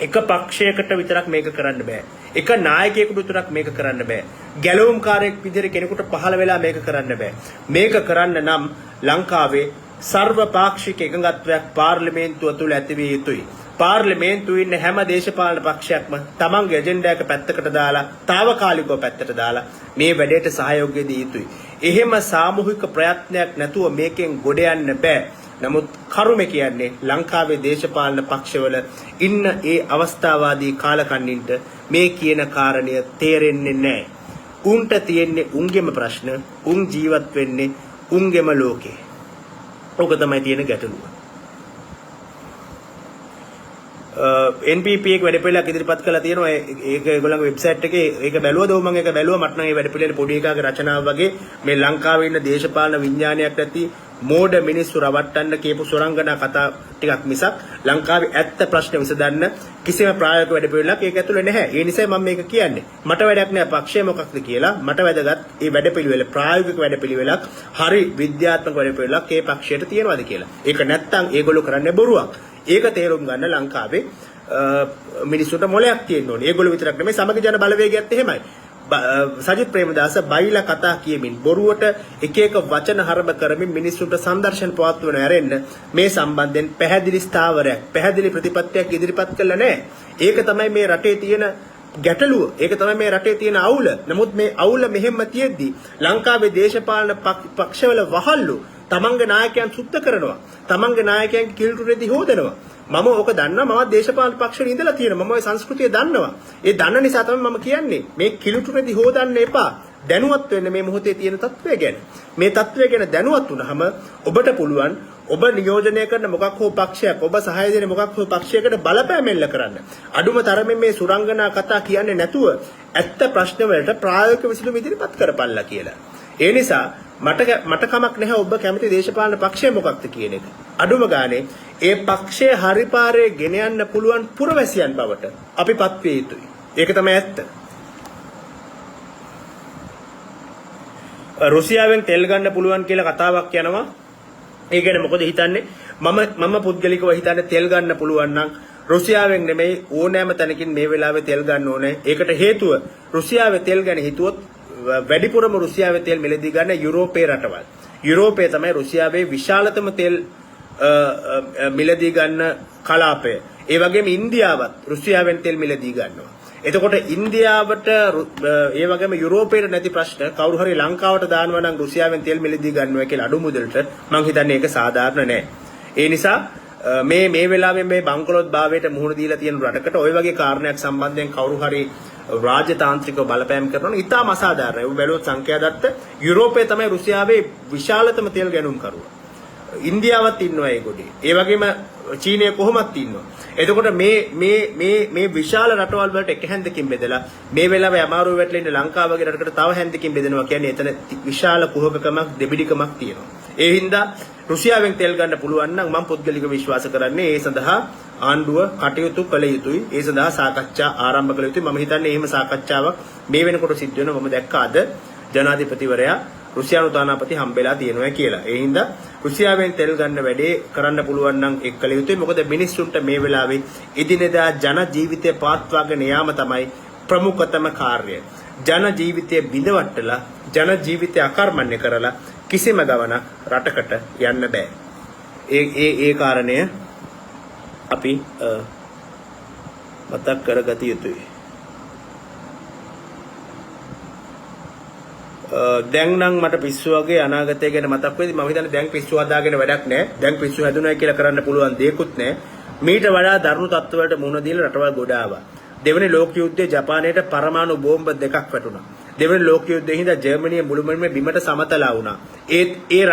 එක පක්ෂයකට විතරක් මේක කරන්න බෑ. එක නායකයෙකුට විතරක් මේක කරන්න බෑ. ගැලවුම්කාරයෙක් විදිහට කෙනෙකුට පහළ වෙලා මේක කරන්න බෑ. මේක කරන්න නම් ලංකාවේ සර්වපාක්ෂික එකඟත්වයක් පාර්ලිමේන්තුව තුළ ඇති විය යුතුයි. පාර්ලිමේන්තුවේ ඉන්න හැම දේශපාලන පක්ෂයක්ම තමන්ගේ ඇජෙන්ඩා එක පැත්තකට දාලා, తాවකාලිකව පැත්තට දාලා මේ වැඩේට සහයෝගය දී යුතුයි. එහෙම සාමූහික ප්‍රයත්නයක් නැතුව මේකෙන් ගොඩ යන්න බෑ. නමුත් කරුමේ කියන්නේ ලංකාවේ දේශපාලන පක්ෂවල ඉන්න ඒ අවස්ථාවාදී කාලකන්නින්ට මේ කියන කාරණය තේරෙන්නේ නැහැ. උන්ට තියෙන්නේ උන්ගෙම ප්‍රශ්න, උන් ජීවත් වෙන්නේ උන්ගෙම ලෝකේ. ඕක තමයි තියෙන ගැටලුව. NPP එක වැඩපිළිවෙලක් ඉදිරිපත් කළා තියෙනවා. ඒක ඒගොල්ලන්ගේ වෙබ්සයිට් එකේ ඒක බැලුවද මම ඒක බැලුවා. මට නම් මේ වැඩපිළිවෙල පොඩි එකාගේ රචනාව වගේ මේ ලංකාවේ ඉන්න දේශපාලන විඥානයක් නැති මෝඩ මිනිස්සු රවට්ටන්න කියපු සොරංගනා කතා ටිකක් මිසක් ලංකාවේ ඇත්ත ප්‍රශ්න විසඳන්න කිසිම ප්‍රායෝගික වැඩපිළිවෙලක් ඒක ඇතුළේ නැහැ. ඒ නිසා මම මේක කියන්නේ. මට වැඩක් නැහැ පක්ෂය මොකක්ද කියලා. මට වැදගත් මේ වැඩපිළිවෙල ප්‍රායෝගික වැඩපිළිවෙලක් හරි විද්‍යාත්මක වැඩපිළිවෙලක් ඒ පක්ෂයට තියෙනවද කියලා. ඒක නැත්තම් ඒගොල්ලෝ කරන්නේ බොරුවක්. ඒක තේරුම් ගන්න ලංකාවේ මිනිස්සුන්ට මොලයක් තියෙන්න ඕනේ. ඒගොල්ලෝ විතරක් නෙමෙයි සමගි ජන බලවේගයත් එහෙමයි. සජිත් ප්‍රේමදාස බයිලා කතා කියමින් බොරුවට එක එක වචන හරබ කරමින් මිනිස්සුන්ට සංදර්ශන පවත්වන ඇරෙන්න මේ සම්බන්ධයෙන් පැහැදිලි ස්ථාවරයක් පැහැදිලි ප්‍රතිපත්තියක් ඉදිරිපත් කළා නැහැ. ඒක තමයි මේ රටේ තියෙන ගැටලුව. ඒක තමයි මේ රටේ තියෙන අවුල. නමුත් මේ අවුල මෙහෙම තියෙද්දි ලංකාවේ දේශපාලන පක්ෂවල වහල්ලු තමන්ගේ නායකයන් සුද්ධ කරනවා. තමන්ගේ නායකයන්ගේ කිල්ටුරේදී හොදනවා. මම ඕක දන්නවා. මම දේශපාලන පක්ෂවල ඉඳලා තියෙනවා. මම ওই සංස්කෘතිය දන්නවා. ඒ දන්න නිසා තමයි මම කියන්නේ මේ කිලුටුරේදී හොදන්න එපා. දැනුවත් වෙන්න මේ මොහොතේ තියෙන තත්ත්වය ගැන. මේ තත්ත්වය ගැන දැනුවත් වුණාම ඔබට පුළුවන් ඔබ නියෝජනය කරන මොකක් හෝ පක්ෂයක් ඔබ සහාය දෙන මොකක් හෝ පක්ෂයකට බලපෑම් එල්ල කරන්න. අඩුම තරමේ මේ සුරංගනා කතා කියන්නේ නැතුව ඇත්ත ප්‍රශ්න වලට ප්‍රායෝගික විසඳුම් ඉදිරිපත් කරපල්ලා කියලා. ඒ නිසා මට කමක් නැහැ ඔබ කැමති දේශපාලන පක්ෂය මොකක්ද කියන එක. අඩුම ගානේ ඒ පක්ෂය හරි පාරේ ගෙන යන්න පුළුවන් පුරවැසියන් බවට අපිපත් විය යුතුයි. ඒක තමයි ඇත්ත. රුසියාවෙන් තෙල් ගන්න පුළුවන් කියලා කතාවක් යනවා. ඒ කියන්නේ මොකද හිතන්නේ? මම පුද්ගලිකව හිතන්නේ තෙල් ගන්න පුළුවන් නම් රුසියාවෙන් නෙමෙයි ඕනෑම තැනකින් මේ වෙලාවේ තෙල් ගන්න ඕනේ. ඒකට හේතුව රුසියාවේ තෙල් ගැන හිතුවොත් වැඩිපුරම රුසියාවේ තෙල් මිලදී ගන්න යුරෝපයේ රටවල්. යුරෝපය තමයි රුසියාවේ විශාලතම තෙල් මිලදී ගන්න කලාපය. ඒ වගේම ඉන්දියාවත් රුසියාවෙන් තෙල් මිලදී ගන්නවා. එතකොට ඉන්දියාවට ඒ වගේම යුරෝපයේ නැති ප්‍රශ්න කවුරු හරි ලංකාවට දානවා නම් රුසියාවෙන් තෙල් මිලදී ගන්නවා කියලා අඩු මුදලට මම හිතන්නේ ඒක සාධාරණ නෑ. ඒ නිසා මේ වෙලාවේ මේ බංකොලොත් භාවයට මුහුණ දීලා තියෙන රටකට ওই වගේ කාරණයක් සම්බන්ධයෙන් කවුරු හරි රාජතාන්ත්‍රිකව බලපෑම් කරනවා නම් ඉතාම අසාධාරණයි. ඒ බැලුවොත් සංඛ්‍යා දත්ත යුරෝපයේ තමයි රුසියාවේ විශාලතම තෙල් ගැනුම් කරුවා. ඉන්දියාවත් ඉන්නවා ඒ ගොඩේ. ඒ වගේම චීනය කොහොමත් ඉන්නවා. එතකොට මේ විශාල රටවල් වලට එක හැන්දකින් බෙදලා මේ වෙලාවේ අමාරු වෙట్లా ඉන්න ලංකාව වගේ රටකට තව හැන්දකින් බෙදනවා කියන්නේ එතන විශාල කුහකකමක් දෙබිඩිකමක් තියෙනවා. ඒ හින්දා රුසියාවෙන් තෙල් ගන්න පුළුවන් නම් මම පුද්ගලිකව විශ්වාස කරන්නේ ඒ සඳහා ආණ්ඩුව කටයුතු කළ යුතුයි. ඒ සඳහා සාකච්ඡා ආරම්භ කළ යුතුයි. මම හිතන්නේ එහෙම සාකච්ඡාවක් මේ වෙනකොට සිද්ධ වෙනවා. මම දැක්කා අද ජනාධිපතිවරයා රුසියානු තානාපති හම්බෙලා තියෙනවා කියලා. ඒ හින්දා රුසියාවෙන් තෙල් ගන්න වැඩේ කරන්න පුළුවන් නම් එක් කළ යුතුයි. මොකද මිනිස්සුන්ට මේ වෙලාවේ එදිනෙදා ජන ජීවිතය පාත්වාගෙන යාම තමයි ප්‍රමුඛතම කාර්යය. ජන ජීවිතය බිඳවට්ටලා ජන ජීවිතය අකර්මණ්‍ය කරලා කිසිම ගමනක් රටකට යන්න බෑ. ඒ කාරණය අපි මතක් කරගත යුතුයි. දැන් නම් මට පිස්සු වගේ අනාගතය ගැන මතක් වෙයි. මම හිතන්නේ දැන් පිස්සු හදාගෙන වැඩක් නැහැ. දැන් පිස්සු හැදුණා කියලා කරන්න පුළුවන් දෙයක්වත් නැහැ. මීට වඩා දරුණු තත්ත්වවලට මුහුණ දීලා රටවල් ගොඩ ආවා. දෙවැනි ලෝක යුද්ධයේ ජපානයට පරමාණු බෝම්බ දෙකක් වැටුණා. දෙවැනි ලෝක යුද්ධයේ හින්දා ජර්මනිය මුළුමනින්ම බිමට සමතලා වුණා. ඒ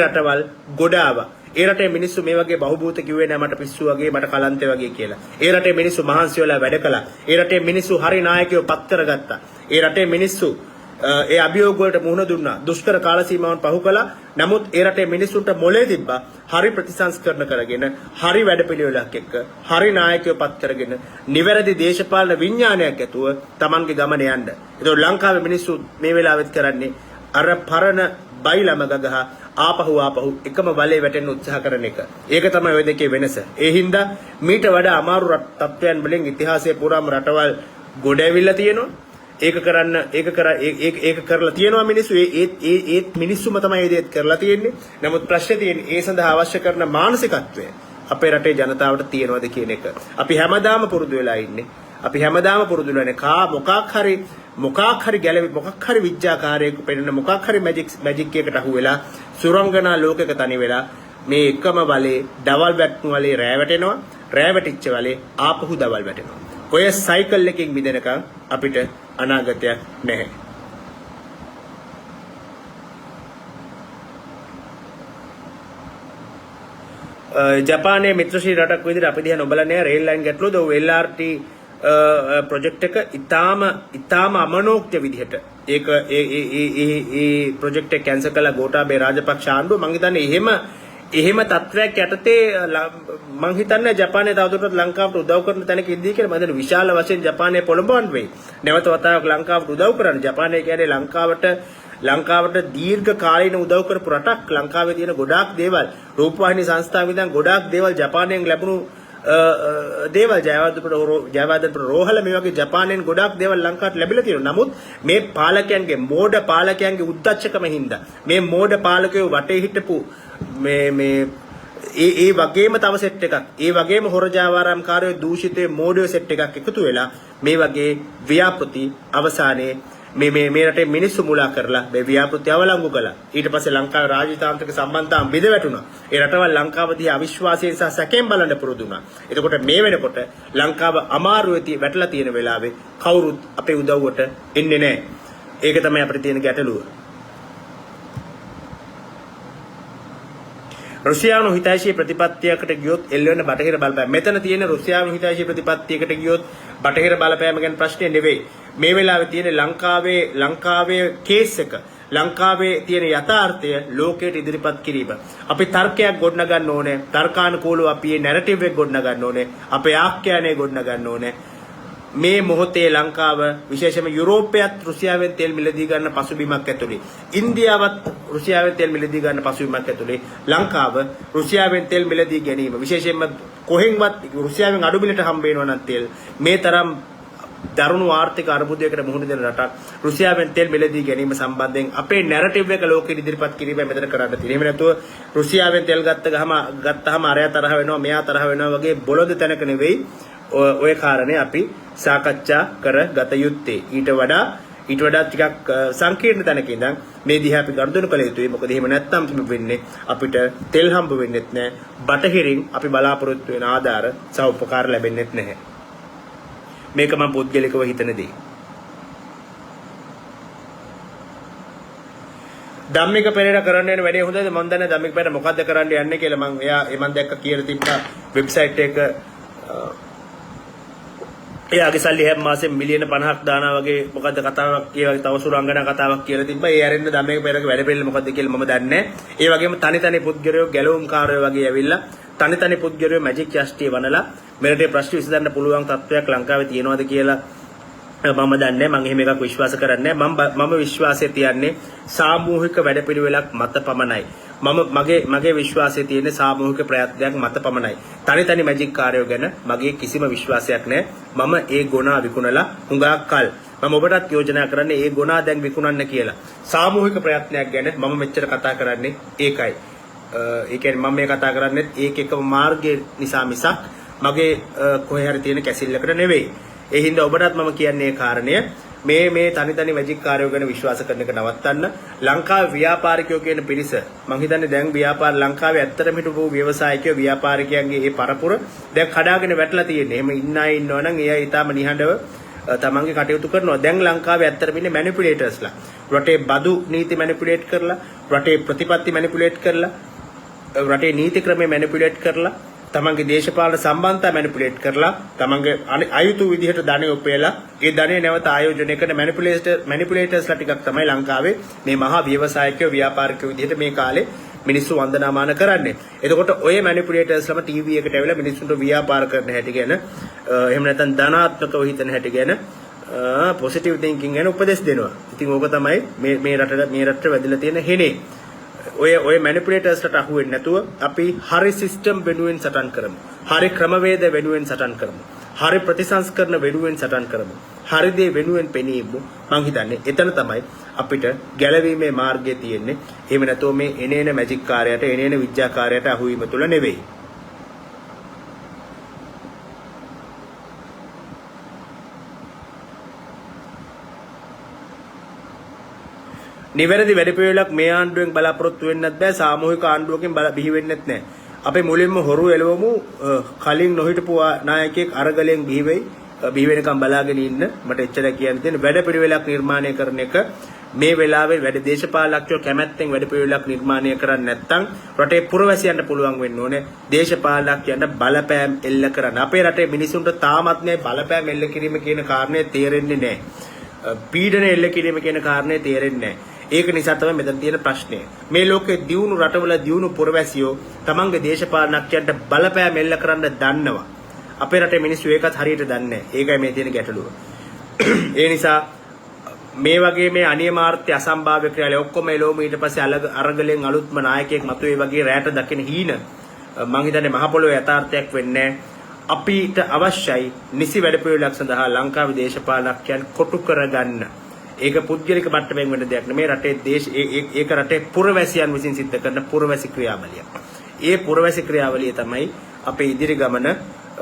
රටවල් ගොඩ ආවා. ඒ රටේ මිනිස්සු මේ වගේ බහුබූත කිව්වේ නෑ මට පිස්සු වගේ මට කලන්තේ වගේ කියලා. ඒ රටේ මිනිස්සු මහන්සි වෙලා වැඩ කළා. ඒ රටේ මිනිස්සු හරි නායකයෝ පත් කරගත්තා. ඒ රටේ මිනිස්සු ඒ අභියෝග වලට මුහුණ දුන්නා. දුෂ්කර කාල සීමාවන් පහු කළා. නමුත් ඒ රටේ මිනිස්සුන්ට මොලේ තිබ්බා. හරි ප්‍රතිසංස්කරණ කරගෙන, හරි වැඩපිළිවෙලක් එක්ක, හරි නායකයෝ පත් කරගෙන, නිවැරදි දේශපාලන විඥානයක් ඇතුව Tamanගේ ගමන යන්න. ඒතකොට ලංකාවේ මිනිස්සු මේ වෙලාවෙත් කරන්නේ අර පරණ බයිලම ගගහ ආපහු එකම බලේ වැටෙන්න උත්සාහ කරන එක. ඒක තමයි ওই දෙකේ වෙනස. ඒ හින්දා මීට වඩා අමාරු තත්ත්වයන් වලින් ඉතිහාසයේ පුරාම රටවල් ගොඩ ඇවිල්ලා තියෙනවා. ඒක කරලා තියෙනවා මිනිස්සු. ඒ මිනිස්සුම තමයි ඒ දේත් කරලා තියෙන්නේ. නමුත් ප්‍රශ්නේ තියෙන්නේ ඒ සඳහා අවශ්‍ය කරන මානසිකත්වය අපේ රටේ ජනතාවට තියෙනවද කියන එක. අපි හැමදාම පුරුදු වෙලා ඉන්නේ. මොකක් හරි ගැලවි මොකක් හරි විද්‍යාකාරයෙකු පෙන්නන මොකක් හරි මැජික් එකකට අහු වෙලා සුරංගනා ලෝකයක තනි වෙලා මේ එකම වලේ දවල් වැටුණු වලේ රෑ වැටෙනවා. රෑ වැටිච්ච වලේ ආපහු දවල් වැටෙනවා. ඔය සයිකල් එකකින් මිදෙනකම් අපිට අනාගතයක් නැහැ. ජපානයේ මිත්‍රශීල රටක් විදිහට අපි දිහා නොබලා නෑ රේල් ලයින් ගැටලුවද LRT ප්‍රොජෙක්ට් එක ඉතාම අමනෝක්ත විදිහට ඒක ඒ ප්‍රොජෙක්ට් එක කැන්සල් කළා ගෝඨාභය රාජපක්ෂ ආණ්ඩුව. මම හිතන්නේ එහෙම තත්ත්වයක් යටතේ මම හිතන්නේ ජපානයේ තවදුරටත් ලංකාවට උදව් කරන තැනක ඉඳී කියලා. මම හිතන්නේ විශාල වශයෙන් ජපානයේ පොළඹවන්න වෙයි. නැවත වතාවක් ලංකාවට උදව් කරන්න. ජපානය කියන්නේ ලංකාවට දීර්ඝ කාලීන උදව් කරපු රටක්. ලංකාවේ තියෙන ගොඩාක් දේවල් රූපවාහිනී සංස්ථාව ඉඳන් ගොඩාක් දේවල් ජපානයෙන් ලැබුණු දේවල් ජයවර්ධනපුර රෝහල මේ වගේ ජපානයෙන් ගොඩාක් දේවල් ලංකාවට ලැබිලා තියෙනවා. නමුත් මේ පාලකයන්ගේ මෝඩ පාලකයන්ගේ උද්දච්චකම හින්දා මේ මෝඩ පාලකයෝ වටේ හිටපු ඒ වගේම තව සෙට් එකක් ඒ වගේම හොරජාවාරම්කාරයෝ දූෂිතේ මෝඩයෝ සෙට් එකක් එකතු වෙලා මේ වගේ ව්‍යාපෘති අවසානයේ මේ රටේ මිනිස්සු මුලා කරලා මේ ව්‍යාපෘති අවලංගු කළා. ඊට පස්සේ ලංකාවේ රාජ්‍යතාන්ත්‍රික සම්බන්ධතාවම් බිඳ වැටුණා. ඒ රටවල් ලංකාව දිහා අවිශ්වාසයෙන් සහ සැකයෙන් බලන්න පුරුදු වුණා. එතකොට මේ වෙනකොට ලංකාව අමාරුවේ වැටලා තියෙන වෙලාවේ කවුරුත් අපේ උදව්වට එන්නේ නැහැ. ඒක තමයි අපිට තියෙන ගැටලුව. රුසියානු හිතයිශී ප්‍රතිපත්තියකට ගියොත් එල්ලෙන බටහිර බලපෑම. මෙතන තියෙන රුසියානු හිතයිශී ප්‍රතිපත්තියකට ගියොත් බටහිර බලපෑම ගැන ප්‍රශ්නේ නෙවෙයි. මේ වෙලාවේ තියෙන ලංකාවේ කේස් එක ලංකාවේ තියෙන යථාර්ථය ලෝකයට ඉදිරිපත් කිරීම. අපි තර්කයක් ගොඩනගන්න ඕනේ. තර්කානුකූලව අපි මේ නැරටිව් එක ගොඩනගන්න ඕනේ. අපේ ආඛ්‍යානය ගොඩනගන්න ඕනේ. මේ මොහොතේ ලංකාව විශේෂයෙන්ම යුරෝපයත් රුසියාවෙන් තෙල් මිලදී ගන්න පසුබිමක් ඇතුළේ. ඉන්දියාවත් රුසියාවෙන් තෙල් මිලදී ගන්න පසුබිමක් ඇතුළේ. ලංකාව රුසියාවෙන් තෙල් මිලදී ගැනීම විශේෂයෙන්ම කොහෙන්වත් රුසියාවෙන් අඩු මිලට හම්බ වෙනවා නම් තෙල් මේ තරම් දරුණු ආර්ථික අර්බුදයකට මුහුණ දෙන රටක් රුසියාවෙන් තෙල් මිලදී ගැනීම සම්බන්ධයෙන් අපේ නැරටිව් එක ලෝකෙට ඉදිරිපත් කිරීම මෙතන කරන්න තියෙනවා. එහෙම නැතුව රුසියාවෙන් තෙල් ගත්තාම අරයා තරහ වෙනවා මෙයා තරහ වෙනවා වගේ බොළඳ තැනක නෙවෙයි ඔය කාරණේ අපි සාකච්ඡා කරගත යුත්තේ. ඊට වඩා ටිකක් සංකීර්ණ තැනක ඉඳන් මේ දිහා අපි ගනුදෙනු කළ යුතුයි. මොකද එහෙම නැත්නම් වෙන්නේ අපිට තෙල් හම්බ වෙන්නෙත් නැහැ. බටහිරින් අපි බලාපොරොත්තු වෙන ආධාර සහ උපකාර ලැබෙන්නෙත් නැහැ. මේක මම පුද්ගලිකව හිතන දේ. ධම්මික පෙරේරා කරන්න යන වැඩේ හොඳද? මම දන්නේ ධම්මික පෙරේරා මොකද්ද කරන්න යන්නේ කියලා. මම දැක්ක කියලා තිබ්බා වෙබ්සයිට් එක එයාගේ සල්ලි හැම මාසෙම මිලියන 50ක් දානවා වගේ මොකද්ද කතාවක් ඒ වගේ තව සුරංගනා කතාවක් කියලා තිබ්බා. ඒ ඇරෙන්න ධම්මික පෙරේරාගේ වැඩ පිළිවෙල මොකද්ද කියලා මම දන්නේ නැහැ. ඒ වගේම තනි පුද්ගලයෝ ගැලවුම්කාරයෝ වගේ ඇවිල්ලා තනි පුද්ගලයෝ මැජික් යෂ්ටිය වනලා මෙරටේ ප්‍රශ්න විසඳන්න පුළුවන් තත්ත්වයක් ලංකාවේ තියෙනවද කියලා මම දන්නේ නැහැ. මම එහෙම එකක් විශ්වාස කරන්නේ නැහැ. මම විශ්වාසය තියන්නේ සාමූහික වැඩපිළිවෙලක් මත පමණයි. මගේ විශ්වාසය තියෙන්නේ සාමූහික ප්‍රයත්නයක් මත පමණයි. තනි මැජික් කාර්යෝ ගැන මගේ කිසිම විශ්වාසයක් නැහැ. මම ඒ ගුණා විකුණලා හුඟක් කල් මම ඔබටත් යෝජනා කරන්නේ ඒ ගුණා දැන් විකුණන්න කියලා. සාමූහික ප්‍රයත්නයක් ගැන මම මෙච්චර කතා කරන්නේ ඒකයි. ඒ කියන්නේ මම මේ කතා කරන්නේ ඒක එකම මාර්ගය නිසා මිසක් මගේ කොහේ හරි තියෙන කැසිල්ලකට නෙවෙයි. ඒ හින්දා ඔබටත් මම කියන්නේ ඒ කාරණය මේ තනි මැජික් කාර්යෝ ගැන විශ්වාස කරන එක නවත්තන්න. ලංකාවේ ව්‍යාපාරිකයෝ කියන පිරිස මම හිතන්නේ දැන් ලංකාවේ ඇත්තටම හිටපු ව්‍යවසායිකයෝ ව්‍යාපාරිකයන්ගේ ඒ පරපුර දැන් කඩාගෙන වැටලා තියෙන්නේ. එහෙම ඉන්න අය ඉන්නවනම් ඒ අය ඊටාම නිහඬව තමන්ගේ කටයුතු කරනවා. දැන් ලංකාවේ ඇත්තටම ඉන්නේ මැනිපියුලේටර්ස්ලා. රටේ බදු නීති මැනිපියුලේට් කරලා, රටේ ප්‍රතිපත්ති මැනිපියුලේට් කරලා, රටේ නීති ක්‍රමය මැනිපියුලේට් කරලා, තමන්ගේ දේශපාලන සම්බන්ධතා මැනිපියුලේට් කරලා, තමන්ගේ අයුතු විදිහට ධනෙ උපයලා ඒ ධනෙ නැවත ආයෝජනය කරන මැනිපියුලේටර්ස්ලා ටිකක් තමයි ලංකාවේ මේ මහා ව්‍යවසායිකයෝ ව්‍යාපාරිකයෝ විදිහට මේ කාලේ මිනිස්සු වන්දනාමාන කරන්නේ. එතකොට ඔය මැනිපියුලේටර්ස්ලාම ටීවී එකට ඇවිල්ලා මිනිස්සුන්ට ව්‍යාපාර කරන හැටි ගැන එහෙම නැත්නම් ධනාත්මකව හිතන හැටි ගැන පොසිටිව් තින්කින් ගැන උපදෙස් දෙනවා. ඉතින් ඕක තමයි මේ රටට වැදිලා තියෙන හේනේ. ඔය මැනිපියුලේටර්ස්ලට අහු වෙන්නේ නැතුව අපි හරි සිස්ටම් වෙනුවෙන් සටන් කරමු. හරි ක්‍රමවේද වෙනුවෙන් සටන් කරමු. හරි ප්‍රතිසංස්කරණ වෙනුවෙන් සටන් කරමු. හරි දේ වෙනුවෙන් පෙනීමු. මං හිතන්නේ එතන තමයි අපිට ගැලවීමේ මාර්ගය තියෙන්නේ. එහෙම නැතුව මේ එනේන මැජික් කාර්යයට එනේන විද්‍යාකාරයට අහු වීම තුල නෙවෙයි. නිවැරදි වැඩපිළිවෙලක් මේ ආණ්ඩුවෙන් බලාපොරොත්තු වෙන්නත් බෑ. සාමූහික ආණ්ඩුවකින් බිහි වෙන්නෙත් නෑ. අපි මුලින්ම හොරු එළවමු. කලින් නොහිටපු නායකයෙක් අරගලෙන් බිහි වෙනකම් බලාගෙන ඉන්න. මට එච්චර කියන්න තියෙන වැඩපිළිවෙලක් නිර්මාණය කරන එක මේ වෙලාවේ වැඩ දේශපාලකයෝ කැමැත්තෙන් වැඩ පිළිවෙලක් නිර්මාණය කරන්නේ නැත්නම් රටේ පුරවැසියන්ට පුළුවන් වෙන්න ඕනේ දේශපාලකයන්ට බලපෑම් එල්ල කරන්න. අපේ රටේ මිනිසුන්ට තාමත් මේ බලපෑම් එල්ල කිරීම කියන කාරණේ තේරෙන්නේ නැහැ. පීඩන එල්ල කිරීම කියන කාරණේ තේරෙන්නේ නැහැ. ඒක නිසා තමයි මෙතන තියෙන ප්‍රශ්නය. මේ ලෝකේ දියුණු රටවල දියුණු පුරවැසියෝ තමන්ගේ දේශපාලනඥයන්ට බලපෑම් එල්ල කරන්න දන්නවා. අපේ රටේ මිනිස්සු ඒකත් හරියට දන්නේ නැහැ. ඒකයි මේ තියෙන ගැටලුව. ඒ නිසා මේ වගේ මේ අනියමාර්ථය අසම්භාව්‍ය ක්‍රියාවලිය ඔක්කොම එළවම ඊට පස්සේ අරගලෙන් අලුත්ම නායකයෙක් මතුවේ වගේ රැට දකින හීන මං හිතන්නේ මහ පොළොවේ යථාර්ථයක් වෙන්නේ අපිට අවශ්‍යයි නිසි වැඩපිළිවෙලක් සඳහා ලංකාවේ දේශපාලනඥයන් කොටු කරගන්න. ඒක පුද්ගලික මට්ටමින් වෙන දෙයක් නෙමෙයි රටේ ඒක රටේ පුරවැසියන් විසින් සිද්ධ කරන පුරවැසි ක්‍රියාවලිය. ඒ පුරවැසි ක්‍රියාවලිය තමයි අපේ ඉදිරි ගමන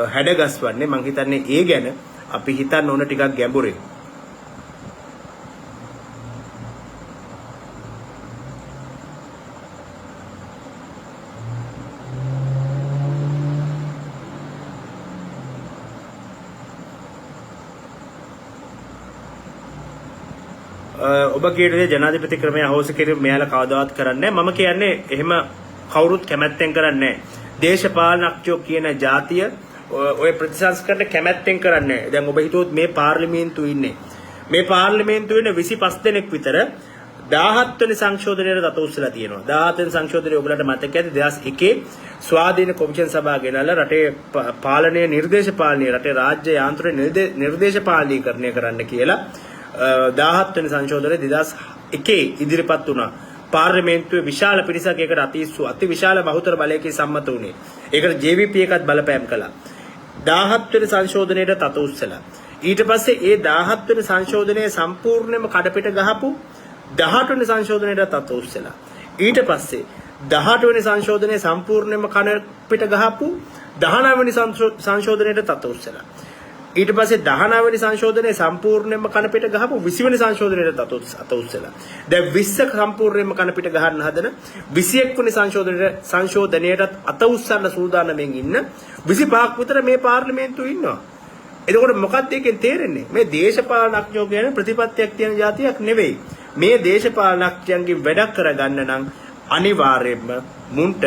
හැඩගස්වන්නේ. මං හිතන්නේ ඒ ගැන අපි හිතන්න ඕන ටිකක් ගැඹුරින්. ඔබ කියන්නේ ජනාධිපති ක්‍රමය අහෝසි කිරීම මෙයාලා කවදාවත් කරන්නේ නැහැ. මම කියන්නේ එහෙම කවුරුත් කැමැත්තෙන් කරන්නේ නැහැ. දේශපාලනඥයෝ කියන જાතිය ඔය ප්‍රතිසංස්කරණ කැමැත්තෙන් කරන්නේ නැහැ. දැන් ඔබ හිතුවොත් මේ පාර්ලිමේන්තුවේ ඉන්නේ. මේ පාර්ලිමේන්තුවේ ඉන්න 25 දෙනෙක් විතර 17 වෙනි සංශෝධනයට දත උස්සලා තියෙනවා. 17 වෙනි සංශෝධනය ඔයගලට මතක ඇති 2001 ස්වාධීන කොමිෂන් සභාව ගෙනල්ලා රටේ පාලනය නිර්දේශ පාලනය රටේ රාජ්‍ය යාන්ත්‍රික නිර්දේශ පාලනීකරණය කරන්න කියලා 17 වෙනි සංශෝධනයේ 2001 ඉදිරිපත් වුණා. පාර්ලිමේන්තුවේ විශාල පිරිසක් ඒකට අති විශාල බහුතර බලයකින් සම්මත වුණේ. ඒකට JVP එකත් බලපෑම් කළා. 17 වෙනි සංශෝධනයට තත උස්සලා. ඊට පස්සේ ඒ 17 වෙනි සංශෝධනයේ සම්පූර්ණයෙන්ම කඩපිට ගහපු 18 වෙනි සංශෝධනයට තත උස්සලා. ඊට පස්සේ 18 වෙනි සංශෝධනයේ සම්පූර්ණයෙන්ම කඩපිට ගහපු 19 වෙනි සංශෝධනයට තත උස්සලා. ඊට පස්සේ 19 වෙනි සංශෝධනයේ සම්පූර්ණයෙන්ම කනපිට ගහපු 20 වෙනි සංශෝධනයට අත උස්සලා. දැන් 20 සම්පූර්ණයෙන්ම කනපිට ගහන්න හදන 21 වෙනි සංශෝධනයට අත උස්සන්න සූදානම්ෙන් ඉන්න 25ක් විතර මේ පාර්ලිමේන්තුවේ ඉන්නවා. එතකොට මොකක්ද එකෙන් තේරෙන්නේ? මේ දේශපාලනඥයෝ කියන්නේ ප්‍රතිපත්තියක් තියෙන જાතියක් නෙවෙයි. මේ දේශපාලනඥයන්ගේ වැඩක් කරගන්න නම් අනිවාර්යයෙන්ම මුන්ට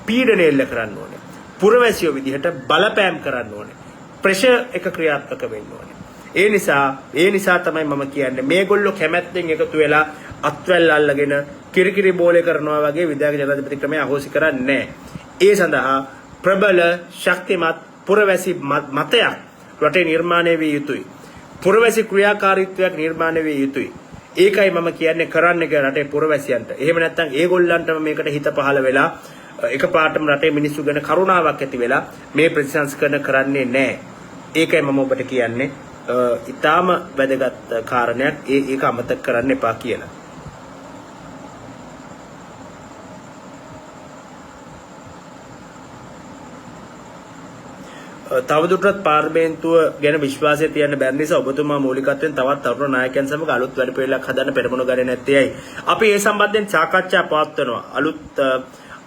පීඩනය එල්ල කරන්න ඕනේ. පුරවැසියෝ විදිහට බලපෑම් කරන්න ඕනේ. ප්‍රෙෂර් එක ක්‍රියාත්මක වෙන්න ඕනේ. ඒ නිසා තමයි මම කියන්නේ මේගොල්ලෝ කැමැත්තෙන් එකතු වෙලා අත්වැල් අල්ලගෙන කිරිකිරි බෝලේ කරනවා වගේ විධායක ජනාධිපති ක්‍රමය අහෝසි කරන්නේ නැහැ. ඒ සඳහා ප්‍රබල ශක්තිමත් පුරවැසි මතයක් රටේ නිර්මාණය විය යුතුයි. පුරවැසි ක්‍රියාකාරීත්වයක් නිර්මාණය විය යුතුයි. ඒකයි මම කියන්නේ කරන්න කියලා රටේ පුරවැසියන්ට. එහෙම නැත්නම් ඒගොල්ලන්ටම මේකට හිත පහළ වෙලා එකපාරටම රටේ මිනිස්සු ගැන කරුණාවක් ඇති වෙලා මේ ප්‍රතිසංස්කරණ කරන්නේ නැහැ. ඒකයි මම ඔබට කියන්නේ ඊටාම වැදගත් කාරණයක්. ඒක අමතක කරන්න එපා කියලා. තවදුරටත් පාර්ලිමේන්තුව ගැන විශ්වාසය තියන්න බැරි නිසා ඔබතුමා මූලිකත්වයෙන් තවත් තරුණ නායකයන් සමග අලුත් වැඩපිළිවෙලක් හදන්න පෙරමුණු ගන්නේ නැත්තේයි. අපි ඒ සම්බන්ධයෙන් සාකච්ඡා පවත්වනවා.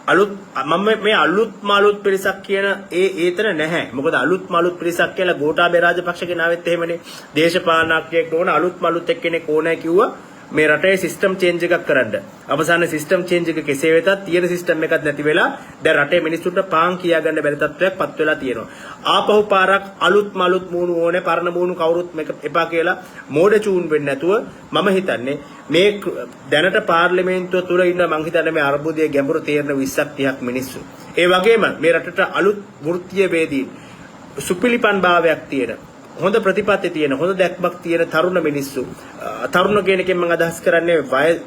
මම මේ අලුත් පිරිසක් කියන ඒතර නැහැ. මොකද අලුත් පිරිසක් කියලා ගෝඨාභය රාජපක්ෂ කෙනාවෙත් එහෙමනේ. දේශපාලනඥයෙක් ඕන අලුත් එක්කෙනෙක් ඕනයි කිව්වා. මේ රටේ සිස්ටම් චේන්ජ් එකක් කරන්න. අවසාන සිස්ටම් චේන්ජ් එක කෙසේ වෙතත් තියෙන සිස්ටම් එකක් නැති වෙලා දැන් රටේ මිනිස්සුන්ට පාන් කියා ගන්න බැරි තත්ත්වයක්පත් වෙලා තියෙනවා. ආපහු පාරක් අලුත් මූණු ඕනේ පරණ මූණු කවුරුත් මේක එපා කියලා මෝඩ චූන් වෙන්නේ නැතුව මම හිතන්නේ මේ දැනට පාර්ලිමේන්තුව තුල ඉන්න මම හිතන්නේ මේ අර්බුදයේ ගැඹුරු තේරෙන 20ක් 30ක් මිනිස්සු. ඒ වගේම මේ රටට අලුත් වෘත්තීය වේදීන් සුපිලිපන් භාවයක් තියෙන හොඳ ප්‍රතිපත්ති තියෙන හොඳ දැක්මක් තියෙන තරුණ මිනිස්සු තරුණ කියන එකෙන් මම අදහස් කරන්නේ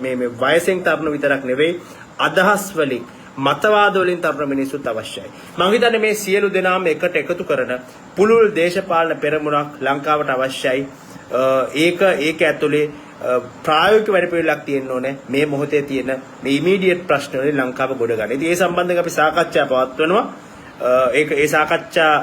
මේ වයසෙන් තරුණ විතරක් නෙවෙයි අදහස් වලින් මතවාද වලින් තරුණ මිනිස්සුත් අවශ්‍යයි. මම හිතන්නේ මේ සියලු දෙනාම එකට එකතු කරන පුළුල් දේශපාලන පෙරමුණක් ලංකාවට අවශ්‍යයි. ඒක ඇතුලේ ප්‍රායෝගික වැඩපිළිවෙලක් තියෙන්න ඕනේ. මේ මොහොතේ තියෙන මේ ඉමීඩියට් ප්‍රශ්න වලින් ලංකාව ගොඩ ගන්න. ඉතින් ඒ සම්බන්ධයෙන් අපි සාකච්ඡා පවත්වනවා. ඒ සාකච්ඡා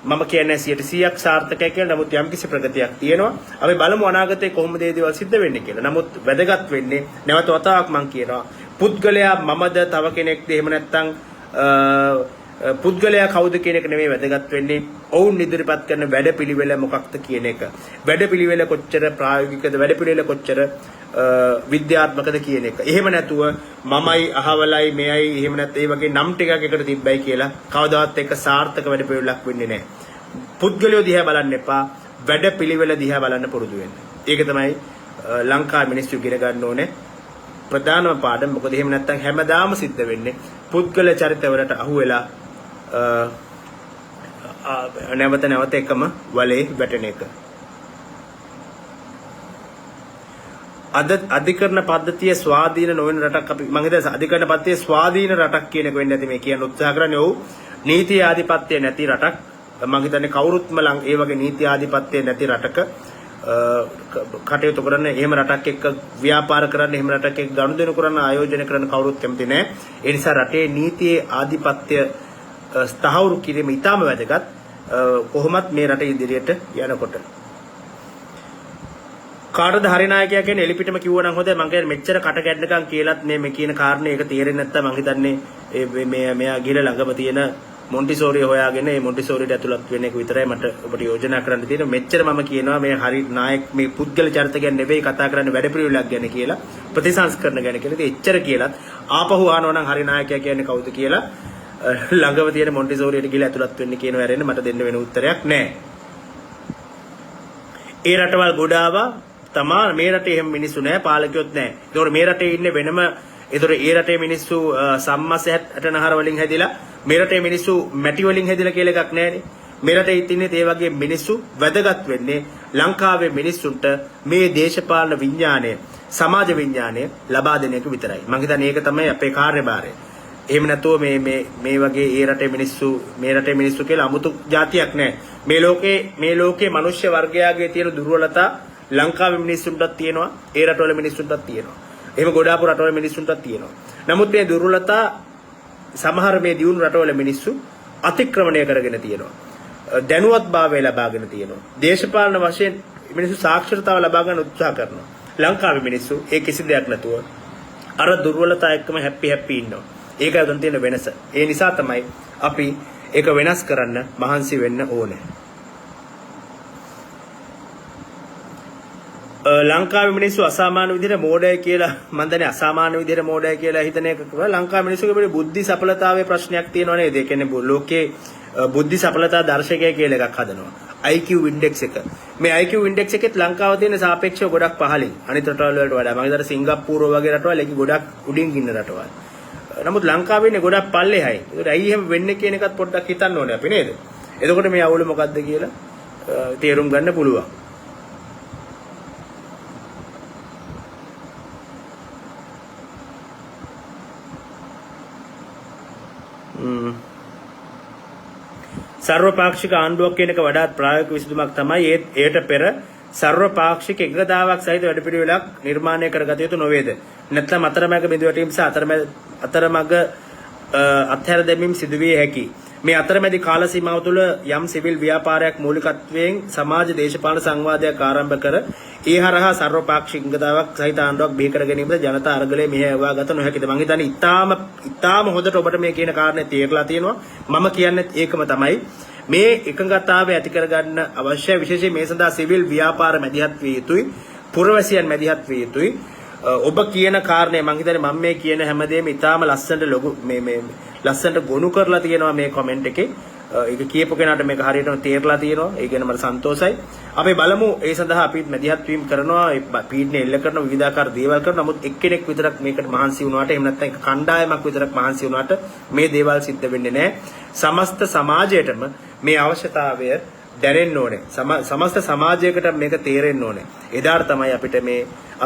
මම කියන්නේ 100%ක් සාර්ථකයි කියලා. නමුත් යම්කිසි ප්‍රගතියක් තියෙනවා. අපි බලමු අනාගතේ කොහොමද මේ දේවල් සිද්ධ වෙන්නේ කියලා. නමුත් වැදගත් වෙන්නේ නැවත වතාවක් මම කියනවා පුද්ගලයා මමද තව කෙනෙක්ද එහෙම නැත්නම් පුද්ගලයා කවුද කියන එක නෙමෙයි වැදගත් වෙන්නේ. ඔවුන් ඉදිරිපත් කරන වැඩපිළිවෙල මොකක්ද කියන එක. වැඩපිළිවෙල කොච්චර ප්‍රායෝගිකද වැඩපිළිවෙල කොච්චර විද්‍යාත්මකද කියන එක. එහෙම නැතුව මමයි අහවලයි මෙයයි එහෙම නැත්නම් ඒ වගේ නම් ටිකක් එකට තිබ්බයි කියලා කවදාවත් එක සාර්ථක වැඩ පිළිවෙලක් වෙන්නේ නැහැ. පුද්ගලයෝ දිහා බලන්න එපා, වැඩ පිළිවෙල දිහා බලන්න පුරුදු වෙන්න. ඒක තමයි ලංකාවේ මිනිස්සු ඉගෙන ගන්න ඕනේ ප්‍රධානම පාඩම. මොකද එහෙම නැත්නම් හැමදාම සිද්ධ වෙන්නේ පුද්ගල චරිතවලට අහු වෙලා නැවත එකම වලේ වැටෙන එක. අද අධිකරණ පද්ධතිය ස්වාධීන නොවන රටක් අපි මම හිතන්නේ අධිකරණ පද්ධතිය ස්වාධීන රටක් කියන එක වෙන්නේ නැති මේ කියන උත්සාහ කරන්නේ. ඔව් නීති ආධිපත්‍ය නැති රටක්. මම හිතන්නේ කවුරුත්ම ඒ වගේ නීති ආධිපත්‍ය නැති රටක කටයුතු කරන්න, එහෙම රටක් එක්ක ව්‍යාපාර කරන්න, එහෙම රටක් එක්ක ගනුදෙනු කරන්න, ආයෝජනය කරන්න කවුරුත් කැමති නැහැ. ඒ නිසා රටේ නීතියේ ආධිපත්‍ය ස්ථාවරු කිරීම ඉතාම වැදගත්. කොහොමත් මේ රට ඉදිරියට යනකොට කාටද හරි නායකයා කියන්නේ එලිපිටම කිව්වනම් හොඳයි. මම කියන්නේ මෙච්චර කට ගැඩනකම් කියලාත් මේ කියන කාරණේ ඒක තේරෙන්නේ නැත්තම් මම හිතන්නේ මෙයා ගිහලා ළඟම තියෙන මොන්ටිසෝරි හොයාගෙන මේ මොන්ටිසෝරියට ඇතුළත් වෙන එක විතරයි මට ඔබට යෝජනා කරන්න තියෙන්නේ. මෙච්චර මම කියනවා මේ හරි නායක මේ පුද්ගල චරිත ගැන නෙවෙයි කතා කරන්නේ, වැඩ පිළිවෙලක් ගැන කියලා, ප්‍රතිසංස්කරණ ගැන කියලා. ඉතින් එච්චර කියලාත් ආපහු ආනෝ නම් හරි නායකයා කියන්නේ කවුද කියලා ළඟම තියෙන මොන්ටිසෝරියට ගිහලා ඇතුළත් වෙන්න කියනවා ඇරෙන්න මට දෙන්න වෙන උත්තරයක් නැහැ. ඒ රටවල් ගොඩාවා තමා මේ රටේ එහෙම මිනිස්සු නැහැ, පාලකයොත් නැහැ. ඒතකොට මේ රටේ ඉන්නේ වෙනම. ඒතකොට ඒ රටේ මිනිස්සු සම්මස ඇටනහර වලින් හැදිලා, මේ රටේ මිනිස්සු මැටි වලින් හැදිලා කියලා එකක් නැහැනේ. මේ රටේ ඉන්නේ ඒ වගේ මිනිස්සු වැදගත් වෙන්නේ ලංකාවේ මිනිස්සුන්ට මේ දේශපාලන විඥාණය, සමාජ විඥාණය ලබා දෙන එක විතරයි. මම හිතන්නේ ඒක තමයි අපේ කාර්යභාරය. එහෙම නැතුව මේ වගේ ඒ රටේ මිනිස්සු කියලා 아무තු જાතියක් නැහැ. මේ ලෝකේ මිනිස්්‍ය වර්ගයාගේ තියෙන දුර්වලතා ලංකාවේ මිනිස්සුන්ටත් තියෙනවා, ඒ රටවල මිනිස්සුන්ටත් තියෙනවා. එහෙම ගොඩාපු රටවල මිනිස්සුන්ටත් තියෙනවා. නමුත් මේ දුර්වලතා සමහර මේ දියුණු රටවල මිනිස්සු අතික්‍රමණය කරගෙන තියෙනවා. දැනුවත්භාවය ලබාගෙන තියෙනවා. දේශපාලන වශයෙන් මිනිස්සු සාක්ෂරතාව ලබා ගන්න උත්සාහ කරනවා. ලංකාවේ මිනිස්සු ඒ කිසි දෙයක් නැතුව අර දුර්වලතා එක්කම හැපි ඉන්නවා. ඒකයි උදන් තියෙන වෙනස. ඒ නිසා තමයි අපි ඒක වෙනස් කරන්න මහන්සි වෙන්න ඕනේ. ලංකාවේ මිනිස්සු අසාමාන්‍ය විදිහට මෝඩයි කියලා මම දන්නේ අසාමාන්‍ය විදිහට මෝඩයි කියලා හිතන එක ලංකාවේ මිනිස්සුගේ බුද්ධි සඵලතාවයේ ප්‍රශ්නයක් තියෙනවා නේද? ඒ කියන්නේ ලෝකේ බුද්ධි සඵලතා දර්ශකය කියලා එකක් හදනවා. IQ index එක. මේ IQ index එකෙත් ලංකාව තියෙන සාපේක්ෂව ගොඩක් පහළින්. අනිත් රටවල් වලට වඩා. මම හිතන්නේ සිංගප්පූරුව වගේ රටවල් ඒක ගොඩක් උඩින් ඉන්න රටවල්. නමුත් ලංකාවේ ඉන්නේ ගොඩක් පල්ලෙහායි. ඒකට ඇයි එහෙම වෙන්නේ කියන එකත් පොඩ්ඩක් හිතන්න ඕනේ අපි නේද? එතකොට මේ අවුල මොකද්ද කියලා තේරුම් ගන්න පුළුවන්. සර්වපාක්ෂික ආණ්ඩුවක් කියන එක වඩාත් ප්‍රායෝගික විසඳුමක් තමයි. ඒට පෙර සර්වපාක්ෂික එකගතාවක් සහිත වැඩපිළිවෙලක් නිර්මාණය කරගත යුතු නොවේද? නැත්නම් අතරමැග බිඳ වැටීම සහ අතරමැග අත්හැර දැමීම සිදුවිය හැකියි. මේ අතරමැදි කාල සීමාව තුළ යම් සිවිල් ව්‍යාපාරයක් මූලිකත්වයෙන් සමාජ දේශපාලන සංවාදයක් ආරම්භ කර ඒ හරහා සර්වපාක්ෂික එකගතාවක් සහිත ආණ්ඩුවක් බිහි කර ගැනීමද ජනතා අරගලයේ මෙහෙයවා ගත නොහැකිද? මම හිතන්නේ ඉතාම හොඳට ඔබට මේ කියන කාරණේ තේරලා තියෙනවා. මම කියන්නේ ඒකම තමයි. මේ එකඟතාවය ඇති කරගන්න අවශ්‍ය විශේෂයෙන් මේ සඳහා සිවිල් ව්‍යාපාර මැදිහත් විය යුතුයි, පුරවැසියන් මැදිහත් විය යුතුයි. ඔබ කියන කාරණේ මම හිතන්නේ මම මේ කියන හැමදේම ඉතාම ලස්සනට ලස්සනට ගොනු කරලා තියෙනවා මේ කමෙන්ට් එකේ. ඒක කියපු කෙනාට මේක හරියටම තේරලා තියෙනවා. ඒ ගැන මට සන්තෝෂයි. අපි බලමු ඒ සඳහා අපි මැදිහත් වීම කරනවා, පීඩන එල්ල කරන විවිධාකාර දේවල් කරනවා. නමුත් එක්කෙනෙක් විතරක් මේකට මහන්සි වුණාට එහෙම නැත්නම් එක කණ්ඩායමක් විතරක් මහන්සි වුණාට මේ දේවල් සිද්ධ වෙන්නේ නැහැ. සමස්ත සමාජයටම මේ අවශ්‍යතාවය දැනෙන්න ඕනේ. සමස්ත සමාජයකට මේක තේරෙන්න ඕනේ. එදාට තමයි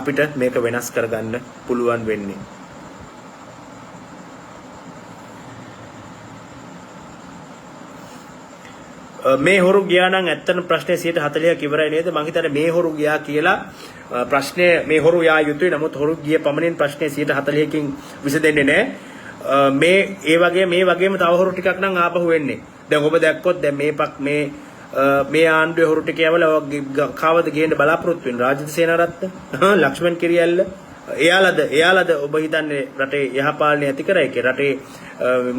අපිට මේක වෙනස් කරගන්න පුළුවන් වෙන්නේ. මේ හොරු ගියා නම් ඇත්තටම ප්‍රශ්නේ 140ක් ඉවරයි නේද? මම හිතන්නේ මේ හොරු ගියා කියලා ප්‍රශ්නේ මේ හොරු යා යුතුයි. නමුත් හොරු ගිය පමණින් ප්‍රශ්නේ 140කින් විසඳෙන්නේ නැහැ. මේ වගේම තව හොරු ටිකක් නම් ආපහු වෙන්නේ. දැන් ඔබ දැක්කොත් දැන් මේ ආණ්ඩුවේ හොරු ටික යවලා කවද ගේන්න බලාපොරොත්තු වෙන රාජිත සේනාරත්න, ලක්ෂ්මන් කිරියල්ල, එයාලද ඔබ හිතන්නේ රටේ යහපාලනය ඇති කරයි කියලා රටේ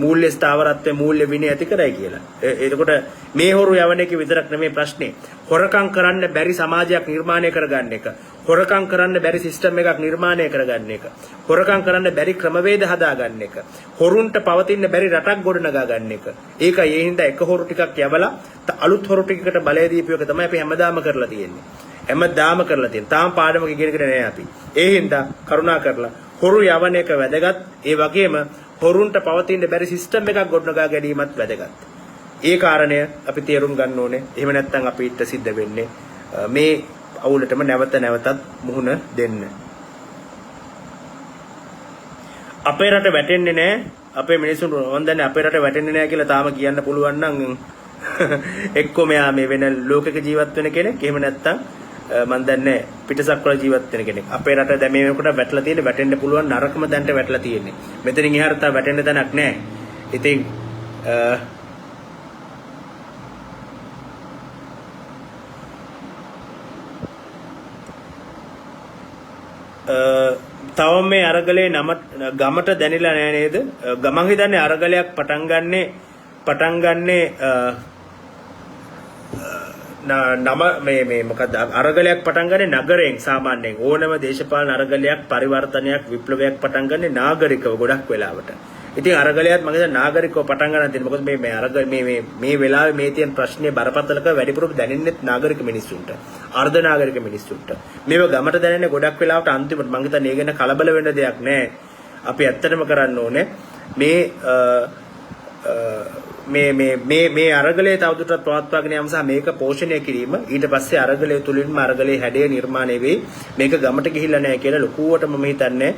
මූල්‍ය ස්ථාවරත්වයේ මූල්‍ය විනය ඇති කරයි කියලා. එතකොට මේ හොරු යවන එක විතරක් නෙමෙයි ප්‍රශ්නේ. හොරකම් කරන්න බැරි සමාජයක් නිර්මාණය කරගන්න එක. හොරකම් කරන්න බැරි සිස්ටම් එකක් නිර්මාණය කරගන්න එක. හොරකම් කරන්න බැරි ක්‍රමවේද හදාගන්න එක. හොරුන්ට පවතින්න බැරි රටක් ගොඩනගා ගන්න එක. ඒකයි ඒ හින්දා එක හොරු ටිකක් යවලා අලුත් හොරු ටිකකට බලය දීපු එක තමයි අපි හැමදාම කරලා තියෙන්නේ. හැමදාම කරලා තියෙන. තාම පාඩමක ඉගෙනගෙන නැහැ අපි. ඒ හින්දා කරුණා කරලා හොරු යවන එක වැදගත්. ඒ වගේම හොරුන්ට පවතින්න බැරි සිස්ටම් එකක් ගොඩනගා ගැනීමත් වැදගත්. ඒ කාරණය අපි තේරුම් ගන්න ඕනේ. එහෙම නැත්නම් අපිට සිද්ධ වෙන්නේ මේ අවුලටම නැවතත් මුහුණ දෙන්න. අපේ රට වැටෙන්නේ නැහැ. අපේ මිනිස්සුන් මන් දන්නේ අපේ රට වැටෙන්නේ නැහැ කියලා තාම කියන්න පුළුවන් නම් එක්කෝ මෙයා මේ වෙන ලෝකයක ජීවත් වෙන කෙනෙක්. එහෙම නැත්නම් මන් දන්නේ පිටසක් වල ජීවත් වෙන කෙනෙක්. අපේ රට දැන් මේ වෙනකොට වැටලා තියෙන්නේ වැටෙන්න පුළුවන් නරකම දැන්ට වැටලා තියෙන්නේ. මෙතනින් එහාට තා වැටෙන්න තැනක් නැහැ. ඉතින් තවම මේ අරගලේ ගමට දැනිලා නෑ නේද? ගමන් හිතන්නේ අරගලයක් පටන් ගන්නේ නම මේ මොකද්ද අරගලයක් පටන් ගන්නේ නගරයෙන් සාමාන්‍යයෙන් ඕනම දේශපාලන අරගලයක් පරිවර්තනයක් විප්ලවයක් පටන් ගන්නේ නාගරිකව ගොඩක් වෙලාවට. ඉතින් අරගලයක් මම හිතන්නේ නාගරිකව පටන් ගන්න තියෙනවා. මොකද මේ අරගල මේ වෙලාවේ මේ තියෙන ප්‍රශ්නේ බරපතලක වැඩිපුරම දැනෙන්නේ නාගරික මිනිස්සුන්ට. අර්ධ නාගරික මිනිස්සුන්ට. මේව ගමට දැනෙන්නේ ගොඩක් වෙලාවට අන්තිමට මම හිතන්නේ ඒ ගැන කලබල වෙන්න දෙයක් නැහැ. අපි ඇත්තටම කරන්න ඕනේ මේ අරගලයේ තවදුරටත් පවත්වාගෙන යාම සහ මේක පෝෂණය කිරීම ඊට පස්සේ අරගලයේ තුලින්ම අරගලයේ හැඩය නිර්මාණය වෙයි. මේක ගමට ගිහිල්ලා නැහැ කියලා ලොකුවට මම හිතන්නේ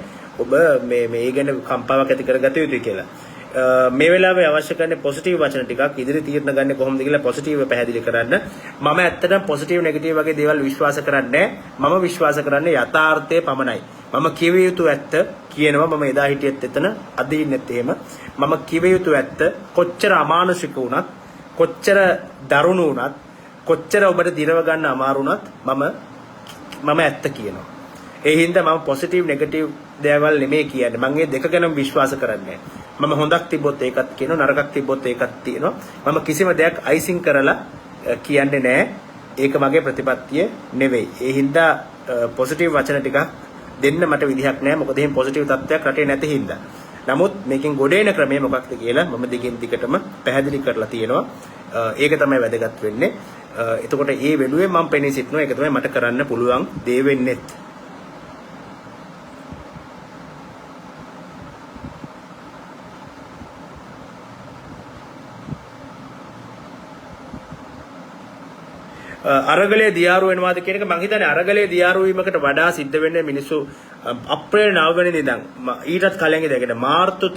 ඔබ මේ ගැන කම්පාවක් ඇති කරගත යුතුයි කියලා. මේ වෙලාවේ අවශ්‍ය කරන්නේ පොසිටිව් වචන ටිකක් ඉදිරි තීරණ ගන්න කොහොමද කියලා පොසිටිව් පැහැදිලි කරන්න. මම ඇත්තටම පොසිටිව් නෙගටිව් වගේ දේවල් විශ්වාස කරන්නේ නැහැ. මම විශ්වාස කරන්නේ යථාර්ථයේ පමණයි. මම කිව යුතු ඇත්ත කියනවා. මම එදා හිටියෙත් එතන අද ඉන්නෙත් එහෙම. මම කිව යුතු ඇත්ත කොච්චර අමානුෂික වුණත් කොච්චර දරුණු වුණත් කොච්චර ඔබට දිරව ගන්න අමාරු වුණත් මම ඇත්ත කියනවා. ඒ හින්දා මම පොසිටිව් නෙගටිව් දේවල් නෙමෙයි කියන්නේ. මම මේ දෙක ගැනම විශ්වාස කරන්නේ නැහැ. මම හොඳක් තිබ්බොත් ඒකත් කියනවා නරකක් තිබ්බොත් ඒකත් තියෙනවා. මම කිසිම දෙයක් අයිසින් කරලා කියන්නේ නැහැ. ඒක මගේ ප්‍රතිපත්තිය නෙවෙයි. ඒ හින්දා පොසිටිව් වචන ටිකක් දෙන්න මට විදිහක් නැහැ. මොකද එහෙම පොසිටිව් තත්ත්වයක් රටේ නැති හින්දා. නමුත් මේකෙන් ගොඩ එන ක්‍රමය මොකක්ද කියලා මම දිගින් දිගටම පැහැදිලි කරලා තියෙනවා. ඒක තමයි වැදගත් වෙන්නේ. එතකොට ඒ වෙනුවෙන් මම පෙනී සිටිනවා. ඒක තමයි මට කරන්න පුළුවන් දේ වෙන්නේ. අරගලයේ දියාරු වෙනවාද කියන එක මම හිතන්නේ අරගලයේ දියාරු වීමකට වඩා සිද්ධ වෙන්නේ මිනිස්සු අප්‍රේල් 9 වෙනිදා ඉඳන් ඊටත් කලින් ඉඳගෙන මාර්තු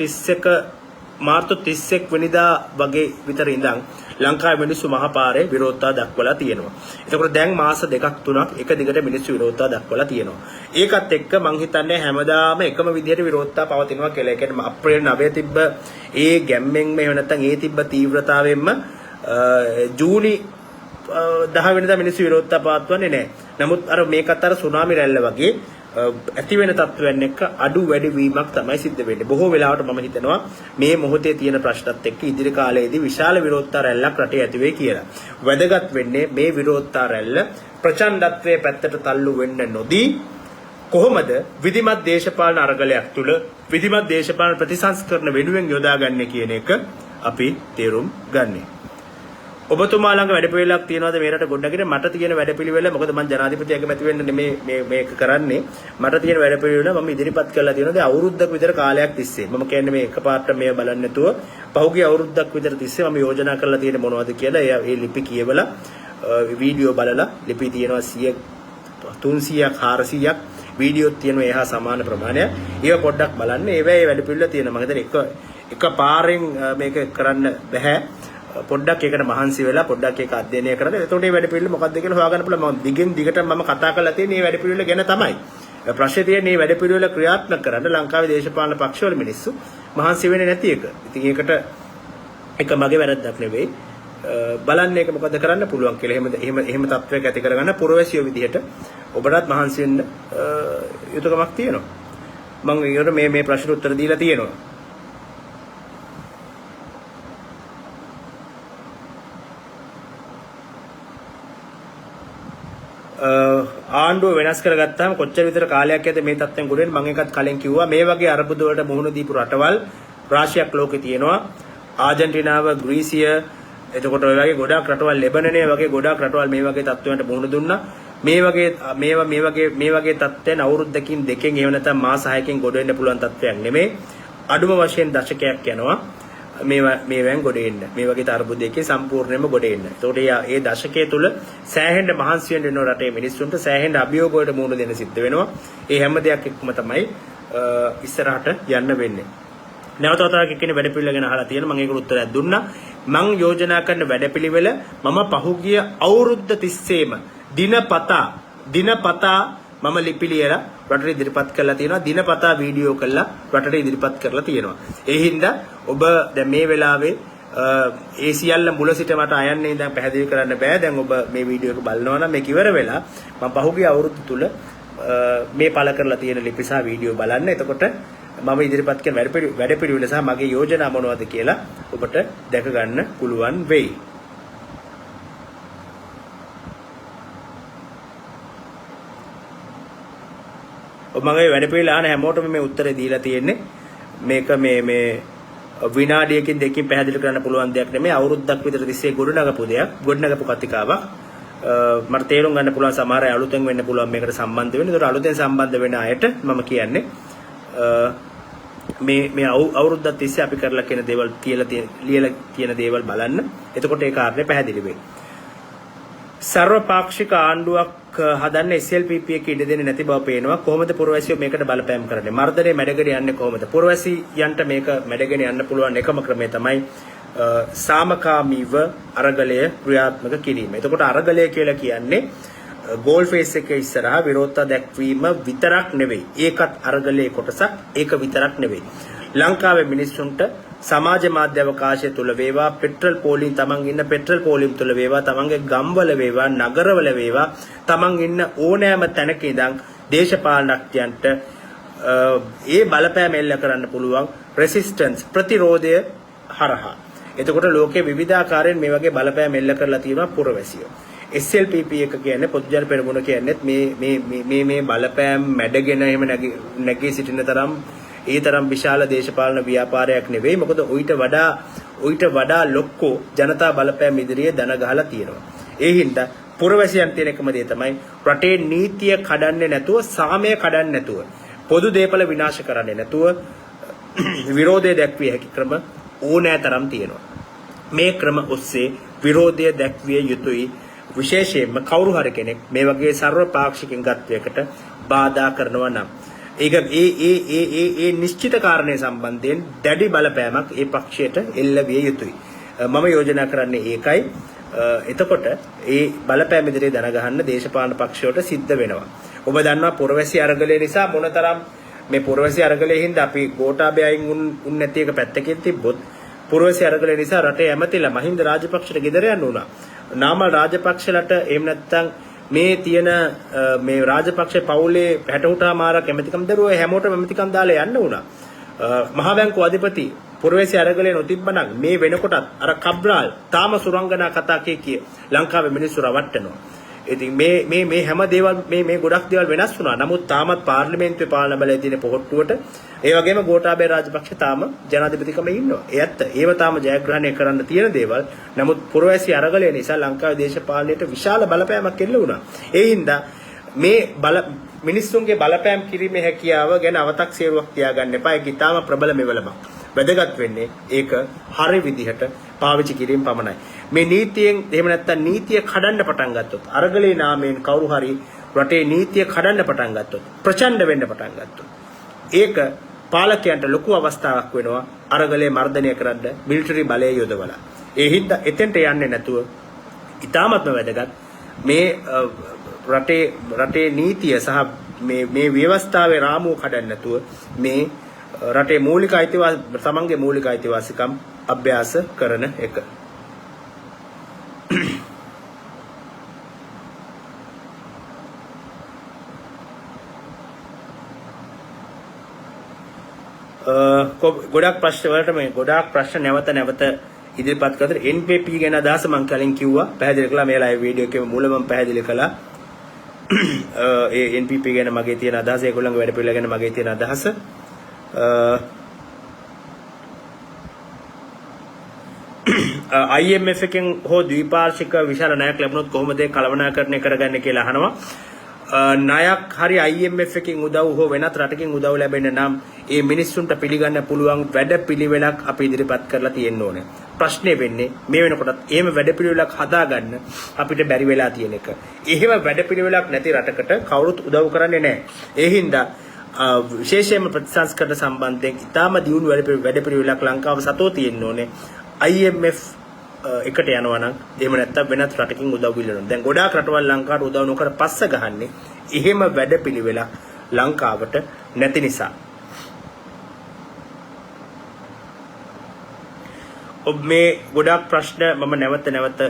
31 වෙනිදා වගේ විතර ඉඳන් ලංකාවේ මිනිස්සු මහපාරේ විරෝධතා දක්වලා තියෙනවා. ඒකෝර දැන් මාස 2-3ක් එක දිගට මිනිස්සු විරෝධතා දක්වලා තියෙනවා. ඒකත් එක්ක මම හිතන්නේ හැමදාම එකම විදිහට විරෝධතා පවතිනවා කියලා. ඒ කියන්නේ අප්‍රේල් 9 තිබ්බ ඒ ගැම්මෙන් මේ නැත්තම් ඒ තිබ්බ තීව්‍රතාවයෙන්ම ජූනි 10 වෙනිදා මිනිස්සු විරෝධතා පවත්වන්නේ නැහැ. නමුත් අර මේකත් අර සුනාමි රැල්ල වගේ ඇති වෙන තත්ත්වයන් එක්ක අඩු වැඩි වීමක් තමයි සිද්ධ වෙන්නේ. බොහෝ වෙලාවට මම හිතනවා මේ මොහොතේ තියෙන ප්‍රශ්නත් එක්ක ඉදිරි කාලයේදී විශාල විරෝධතා රැල්ලක් රටේ ඇති වෙයි කියලා. වැදගත් වෙන්නේ මේ විරෝධතා රැල්ල ප්‍රචණ්ඩත්වයේ පැත්තට තල්ලු වෙන්න නොදී කොහොමද විධිමත් දේශපාලන අරගලයක් තුළ විධිමත් දේශපාලන ප්‍රතිසංස්කරණ වෙනුවෙන් යොදාගන්නේ කියන එක අපි තේරුම් ගන්නේ. ඔබතුමා ළඟ වැඩපිළිවෙලක් තියනවාද මේ රට ගොඩනගෙන? මට තියෙන වැඩපිළිවෙල මොකද මම ජනාධිපති අගමැති වෙන්න නෙමෙයි මේක කරන්නේ. මට තියෙන වැඩපිළිවෙල මම ඉදිරිපත් කරලා තියෙනවා. දැන් අවුරුද්දක් විතර කාලයක් තිස්සේ. මම කියන්නේ මේ එකපාරට මේව බලන්නේ නැතුව පහුගිය අවුරුද්දක් විතර තිස්සේ මම යෝජනා කරලා තියෙන්නේ මොනවද කියලා. ඒ ලිපි කියවලා වීඩියෝ බලලා ලිපි තියෙනවා 100 300ක් 400ක් වීඩියෝත් තියෙනවා එහා සමාන ප්‍රමාණයක්. ඒව පොඩ්ඩක් බලන්න. ඒවැයි වැඩපිළිවෙල තියෙනවා. මම හිතන්නේ එක පාරෙන් මේක කරන්න බෑ. පොඩ්ඩක් ඒකට මහන්සි වෙලා පොඩ්ඩක් ඒක අධ්‍යයනය කරලා එතකොට මේ වැඩ පිළිවෙල මොකක්ද කියලා හොයාගන්න පුළුවන්. මම දිගින් දිගට මම කතා කරලා තියෙන්නේ මේ වැඩ පිළිවෙල ගැන තමයි. ප්‍රශ්නේ තියෙන්නේ මේ වැඩ පිළිවෙල ක්‍රියාත්මක කරන්න ලංකාවේ දේශපාලන පක්ෂවල මිනිස්සු මහන්සි වෙන්නේ නැති එක. ඉතින් ඒකට එක මගේ වැරද්දක් නෙවෙයි. බලන්න ඒක මොකද කරන්න පුළුවන් කියලා. එහෙම තත්වයක ඇති කරගන්න පුරවැසියෝ විදිහට ඔබටත් මහන්සි වෙන්න යුතුකමක් තියෙනවා. මම ඊට මේ ප්‍රශ්න උත්තර දීලා තියෙනවා. ආණ්ඩුව වෙනස් කරගත්තාම කොච්චර විතර කාලයක් යද්ද මේ තත්ත්වෙන් ගොඩ වෙන්නේ? මම එකත් කලින් කිව්වා මේ වගේ අරබුද වලට මුහුණ දීපු රටවල් රාශියක් ලෝකේ තියෙනවා. ආජන්ටිනාව, ග්‍රීසිය, එතකොට ඔය වගේ ගොඩාක් රටවල්, ලෙබනනය වගේ ගොඩාක් රටවල් මේ වගේ තත්ත්වයන්ට මුහුණ දුන්නා. මේ වගේ තත්ත්වයන් අවුරුද්දකින් දෙකෙන් එහෙම නැත්නම් මාස 6කින් ගොඩ වෙන්න පුළුවන් තත්ත්වයක් නෙමෙයි. අඩුම වශයෙන් දශකයක් යනවා. මේවෙන් ගොඩ එන්න. මේ වගේ තරබුදයකින් සම්පූර්ණයෙන්ම ගොඩ එන්න. ඒතකොට ඒ දශකයේ තුල සෑහෙන්න මහන්සි වෙන්න වෙනවා රටේ මිනිස්සුන්ට, සෑහෙන්න අභියෝග වලට මුහුණ දෙන්න සිද්ධ වෙනවා. ඒ හැම දෙයක් එක්කම තමයි ඉස්සරහට යන්න වෙන්නේ. නැවත වතාවක් එක්කෙනෙක් වැඩපිළිවෙල ගැන අහලා තියෙනවා. මම ඒකට උත්තරයක් දුන්නා. මම යෝජනා කරන වැඩපිළිවෙල මම පහුගිය අවුරුද්ද තිස්සේම දිනපතා මම ලිපි ලියලා රටට ඉදිරිපත් කරලා තියෙනවා. දිනපතා වීඩියෝ කරලා රටට ඉදිරිපත් කරලා තියෙනවා. ඒ හින්දා ඔබ දැන් මේ වෙලාවේ ඒ සියල්ල මුල සිට මට අයන්නේ ඉඳන් පැහැදිලි කරන්න බෑ. දැන් ඔබ මේ වීඩියෝ එක බලනවා නම් මේක ඉවර වෙලා මම පහුගිය අවුරුදු තුල මේ පළ කරලා තියෙන ලිපි සහ වීඩියෝ බලන්න. එතකොට මම ඉදිරිපත් කරන වැඩපිළිවෙල සහ මගේ යෝජනා මොනවද කියලා ඔබට දැක ගන්න පුළුවන් වෙයි. මගේ වැඩපිළිවෙල ආන හැමෝටම මේ උත්තරේ දීලා තියෙන්නේ. මේක මේ විනාඩියකින් දෙකකින් පැහැදිලි කරන්න පුළුවන් දෙයක් නෙමෙයි. අවුරුද්දක් විතර තිස්සේ ගොඩනගපු දෙයක්, ගොඩනගපු කතිකාවක්. මට තේරුම් ගන්න පුළුවන් සමහර අය අලුතෙන් වෙන්න පුළුවන් මේකට සම්බන්ධ වෙන්න. ඒතකොට අලුතෙන් සම්බන්ධ වෙන අයට මම කියන්නේ මේ අවුරුද්දක් තිස්සේ අපි කරලා කියන දේවල් ලියලා තියෙන දේවල් බලන්න. එතකොට ඒ කාර්යය පැහැදිලි වෙයි. සර්වපාක්ෂික ආණ්ඩුවක් හදන්න SLPP එක ඉඩ දෙන්නේ නැති බව පේනවා. කොහොමද පුරවැසියෝ මේකට බලපෑම් කරන්නේ? මර්ධනය මැඩගෙන යන්නේ කොහොමද? පුරවැසියන්ට මේක මැඩගෙන යන්න පුළුවන් එකම ක්‍රමය තමයි සාමකාමීව අරගලය ක්‍රියාත්මක කිරීම. එතකොට අරගලය කියලා කියන්නේ ගෝල් ෆේස් එකේ ඉස්සරහා විරෝධතා දැක්වීම විතරක් නෙවෙයි. ඒකත් අරගලයේ කොටසක්. ඒක විතරක් නෙවෙයි. ලංකාවේ මිනිස්සුන්ට සමාජ මාධ්‍ය අවකාශය තුල වේවා, පෙට්‍රල් පෝලිම් තමන් ඉන්න පෙට්‍රල් පෝලිම් තුල වේවා, තමන්ගේ ගම්වල වේවා, නගරවල වේවා, තමන් ඉන්න ඕනෑම තැනක ඉඳන් දේශපාලනඥයන්ට ඒ බලපෑම එල්ල කරන්න පුළුවන් රෙසිස්ටන්ස් ප්‍රතිරෝධය හරහා. එතකොට ලෝකයේ විවිධාකාරයෙන් මේ වගේ බලපෑම් එල්ල කරලා තියෙනවා පුරවැසියෝ. SLPP එක කියන්නේ පොදුජන පෙරමුණ කියන්නේත් මේ බලපෑම් මැඩගෙන එහෙම නැගී සිටින තරම් ඒ තරම් විශාල දේශපාලන ව්‍යාපාරයක් නෙවෙයි. මොකද ඊට වඩා ලොක්කෝ ජනතා බලපෑම් ඉදිරියේ දන ගහලා තියෙනවා. ඒ හින්දා පුරවැසියන් තියෙන එකම දේ තමයි රටේ නීතිය කඩන්නේ නැතුව, සාමය කඩන්නේ නැතුව, පොදු දේපල විනාශ කරන්නේ නැතුව විරෝධය දැක්විය හැකි ක්‍රම ඕනෑ තරම් තියෙනවා. මේ ක්‍රම ඔස්සේ විරෝධය දැක්විය යුතුයි. විශේෂයෙන්ම කවුරු හරි කෙනෙක් මේ වගේ සර්වපාක්ෂිකත්වයකට බාධා කරනවා නම් ඒක ඒ නිශ්චිත කාරණේ සම්බන්ධයෙන් දැඩි බලපෑමක් ඒ පක්ෂයට එල්ල විය යුතුයි. මම යෝජනා කරන්නේ ඒකයි. එතකොට ඒ බලපෑම ඉදිරියේ දන ගහන්න දේශපාලන පක්ෂවලට සිද්ධ වෙනවා. ඔබ දන්නවා පුරවැසි අරගලය නිසා මොනතරම් මේ පුරවැසි අරගලයේ හින්දා අපි ගෝඨාභය අයින් උන් නැති එක පැත්තකින් තිබ්බොත් පුරවැසි අරගලය නිසා රටේ ඇමතිලා මහින්ද රාජපක්ෂට ගෙදර යන්න උනා. නාමල් රාජපක්ෂලට එහෙම නැත්නම් මේ තියෙන මේ රාජපක්ෂ පවුලේ 60 මාරක් ඇමතිකම් දරුවෝ හැමෝටම ඇමතිකම් දාලා යන්න උනා. මහා බැංකුව අධිපති පුරවැසි අරගලේ නොතිබ්බනම් මේ වෙනකොටත් අර කබ්‍රාල් තාම සුරංගනා කතා කිය ලංකාවේ මිනිස්සු රවට්ටනවා. ඉතින් මේ හැම දේවල් මේ ගොඩක් දේවල් වෙනස් වුණා. නමුත් තාමත් පාර්ලිමේන්තුවේ පාලන බලය තියෙන පොහොට්ටුවට ඒ වගේම ගෝඨාභය රාජපක්ෂ තාම ජනාධිපතිකම ඉන්නවා. ඒ ඇත්ත. ඒව තාම ජයග්‍රහණය කරන්න තියෙන දේවල්. නමුත් පුරවැසි අරගලය නිසා ලංකාවේ දේශපාලනයට විශාල බලපෑමක් එල්ල වුණා. ඒ හින්දා මේ මිනිස්සුන්ගේ බලපෑම් කිරීමේ හැකියාව ගැන අව탁සේරුවක් තියාගන්න එපා. ඒක ඊටාම ප්‍රබල මෙවලමක්. වැදගත් වෙන්නේ ඒක හරි විදිහට පාවිච්චි කිරීම පමණයි. මේ නීතියෙන් එහෙම නැත්නම් නීතිය කඩන්න පටන් ගත්තොත්, අරගලේ නාමයෙන් කවුරු හරි රටේ නීතිය කඩන්න පටන් ගත්තොත්, ප්‍රචණ්ඩ වෙන්න පටන් ගත්තොත්, ඒක පාලකයන්ට ලොකු අවස්ථාවක් වෙනවා අරගලේ මර්ධනය කරන්න මිලිටරි බලය යොදවලා. ඒ හින්දා එතෙන්ට යන්නේ නැතුව ඊටාමත්ම වැදගත් මේ රටේ නීතිය සහ මේ ව්‍යවස්ථාවේ රාමුව කඩන්න නැතුව මේ රටේ මූලික තමන්ගේ මූලික අයිතිවාසිකම් අභ්‍යාස කරන එක. ගොඩක් ප්‍රශ්න වලට මේ ගොඩාක් ප්‍රශ්න නැවත ඉදිරිපත් කරලා NPP ගැන අදහස මම කලින් කිව්වා පැහැදිලි කළා මේ ලයිව් වීඩියෝ එකේ මුල මම පැහැදිලි කළා ඒ NPP ගැන මගේ තියෙන අදහස ඒගොල්ලන්ගේ වැඩ පිළිවෙල ගැන මගේ තියෙන අදහස IMF එකෙන් හෝ ද්විපාර්ශ්වික විශාල ණයක් ලැබුණොත් කොහොමද ඒ කළමනාකරණය කරගන්නේ කියලා අහනවා ණයක් හරි IMF එකකින් උදව් හෝ වෙනත් රටකින් උදව් ලැබෙන්න නම් ඒ මිනිස්සුන්ට පිළිගන්න පුළුවන් වැඩපිළිවෙලක් අපි ඉදිරිපත් කරලා තියෙන්න ඕනේ. ප්‍රශ්නේ වෙන්නේ මේ වෙනකොටත් එහෙම වැඩපිළිවෙලක් හදාගන්න අපිට බැරි වෙලා තියෙන එක. එහෙම වැඩපිළිවෙලක් නැති රටකට කවුරුත් උදව් කරන්නේ නැහැ. ඒ හින්දා විශේෂයෙන්ම ප්‍රතිසංස්කරණ සම්බන්ධයෙන් ඉතාම දියුණු වැඩපිළිවෙලක් ලංකාව සතෝ තියෙන්න ඕනේ. IMF එකට යනවා නම් එහෙම නැත්නම් වෙනත් රටකින් උදව් ඉල්ලනවා. දැන් ගොඩාක් රටවල් ලංකාවට උදව් නොකර පස්ස ගහන්නේ එහෙම වැඩපිළිවෙලක් ලංකාවට නැති නිසා. ඔබ මේ ගොඩාක් ප්‍රශ්න මම නැවත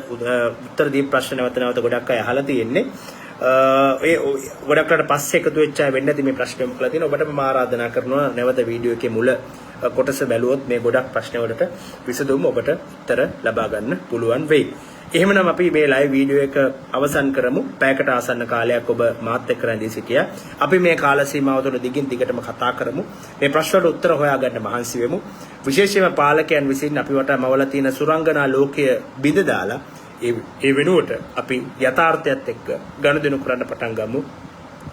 උත්තර දී ප්‍රශ්න නැවත ගොඩක් අය අහලා තියෙන්නේ. ඒ ගොඩක් රට පස්සේ එකතු වෙච්ච අය වෙන්නේ නැති මේ ප්‍රශ්න මොකලා තියෙනවා. ඔබට මම ආරාධනා කරනවා නැවත වීඩියෝ එකේ මුල කොටස බැලුවොත් මේ ගොඩක් ප්‍රශ්න වලට විසඳුම් ඔබට උත්තර ලබා ගන්න පුළුවන් වෙයි. එහෙමනම් අපි මේ ලයිව් වීඩියෝ එක අවසන් කරමු. පැයකට ආසන්න කාලයක් ඔබ මාත් එක්ක රැඳී සිටියා. අපි මේ කාල සීමාව තුළ දිගින් දිගටම කතා කරමු. මේ ප්‍රශ්න වලට උත්තර හොයාගන්න මහන්සි වෙමු. විශේෂයෙන්ම පාලකයන් විසින් අපි වටා මවලා තියෙන සුරංගනා ලෝකය බිඳ දාලා ඒ වෙනුවට අපි යථාර්ථයත් එක්ක ගනුදෙනු කරන්න පටන් ගමු.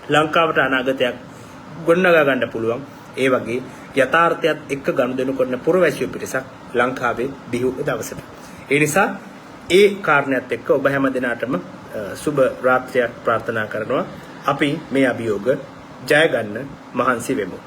ලංකාවට අනාගතයක් ගොඩනගා ගන්න පුළුවන්. ඒ වගේ යථාර්ථයත් එක්ක ගනුදෙනු කරන පුරවැසියෝ පිරිසක් ලංකාවේ බිහි දවසට. ඒ නිසා ඒ කාරණයක් එක්ක ඔබ හැම දිනාටම සුබ රාත්‍රියක් ප්‍රාර්ථනා කරනවා. අපි මේ අභියෝග ජය ගන්න මහන්සි වෙමු.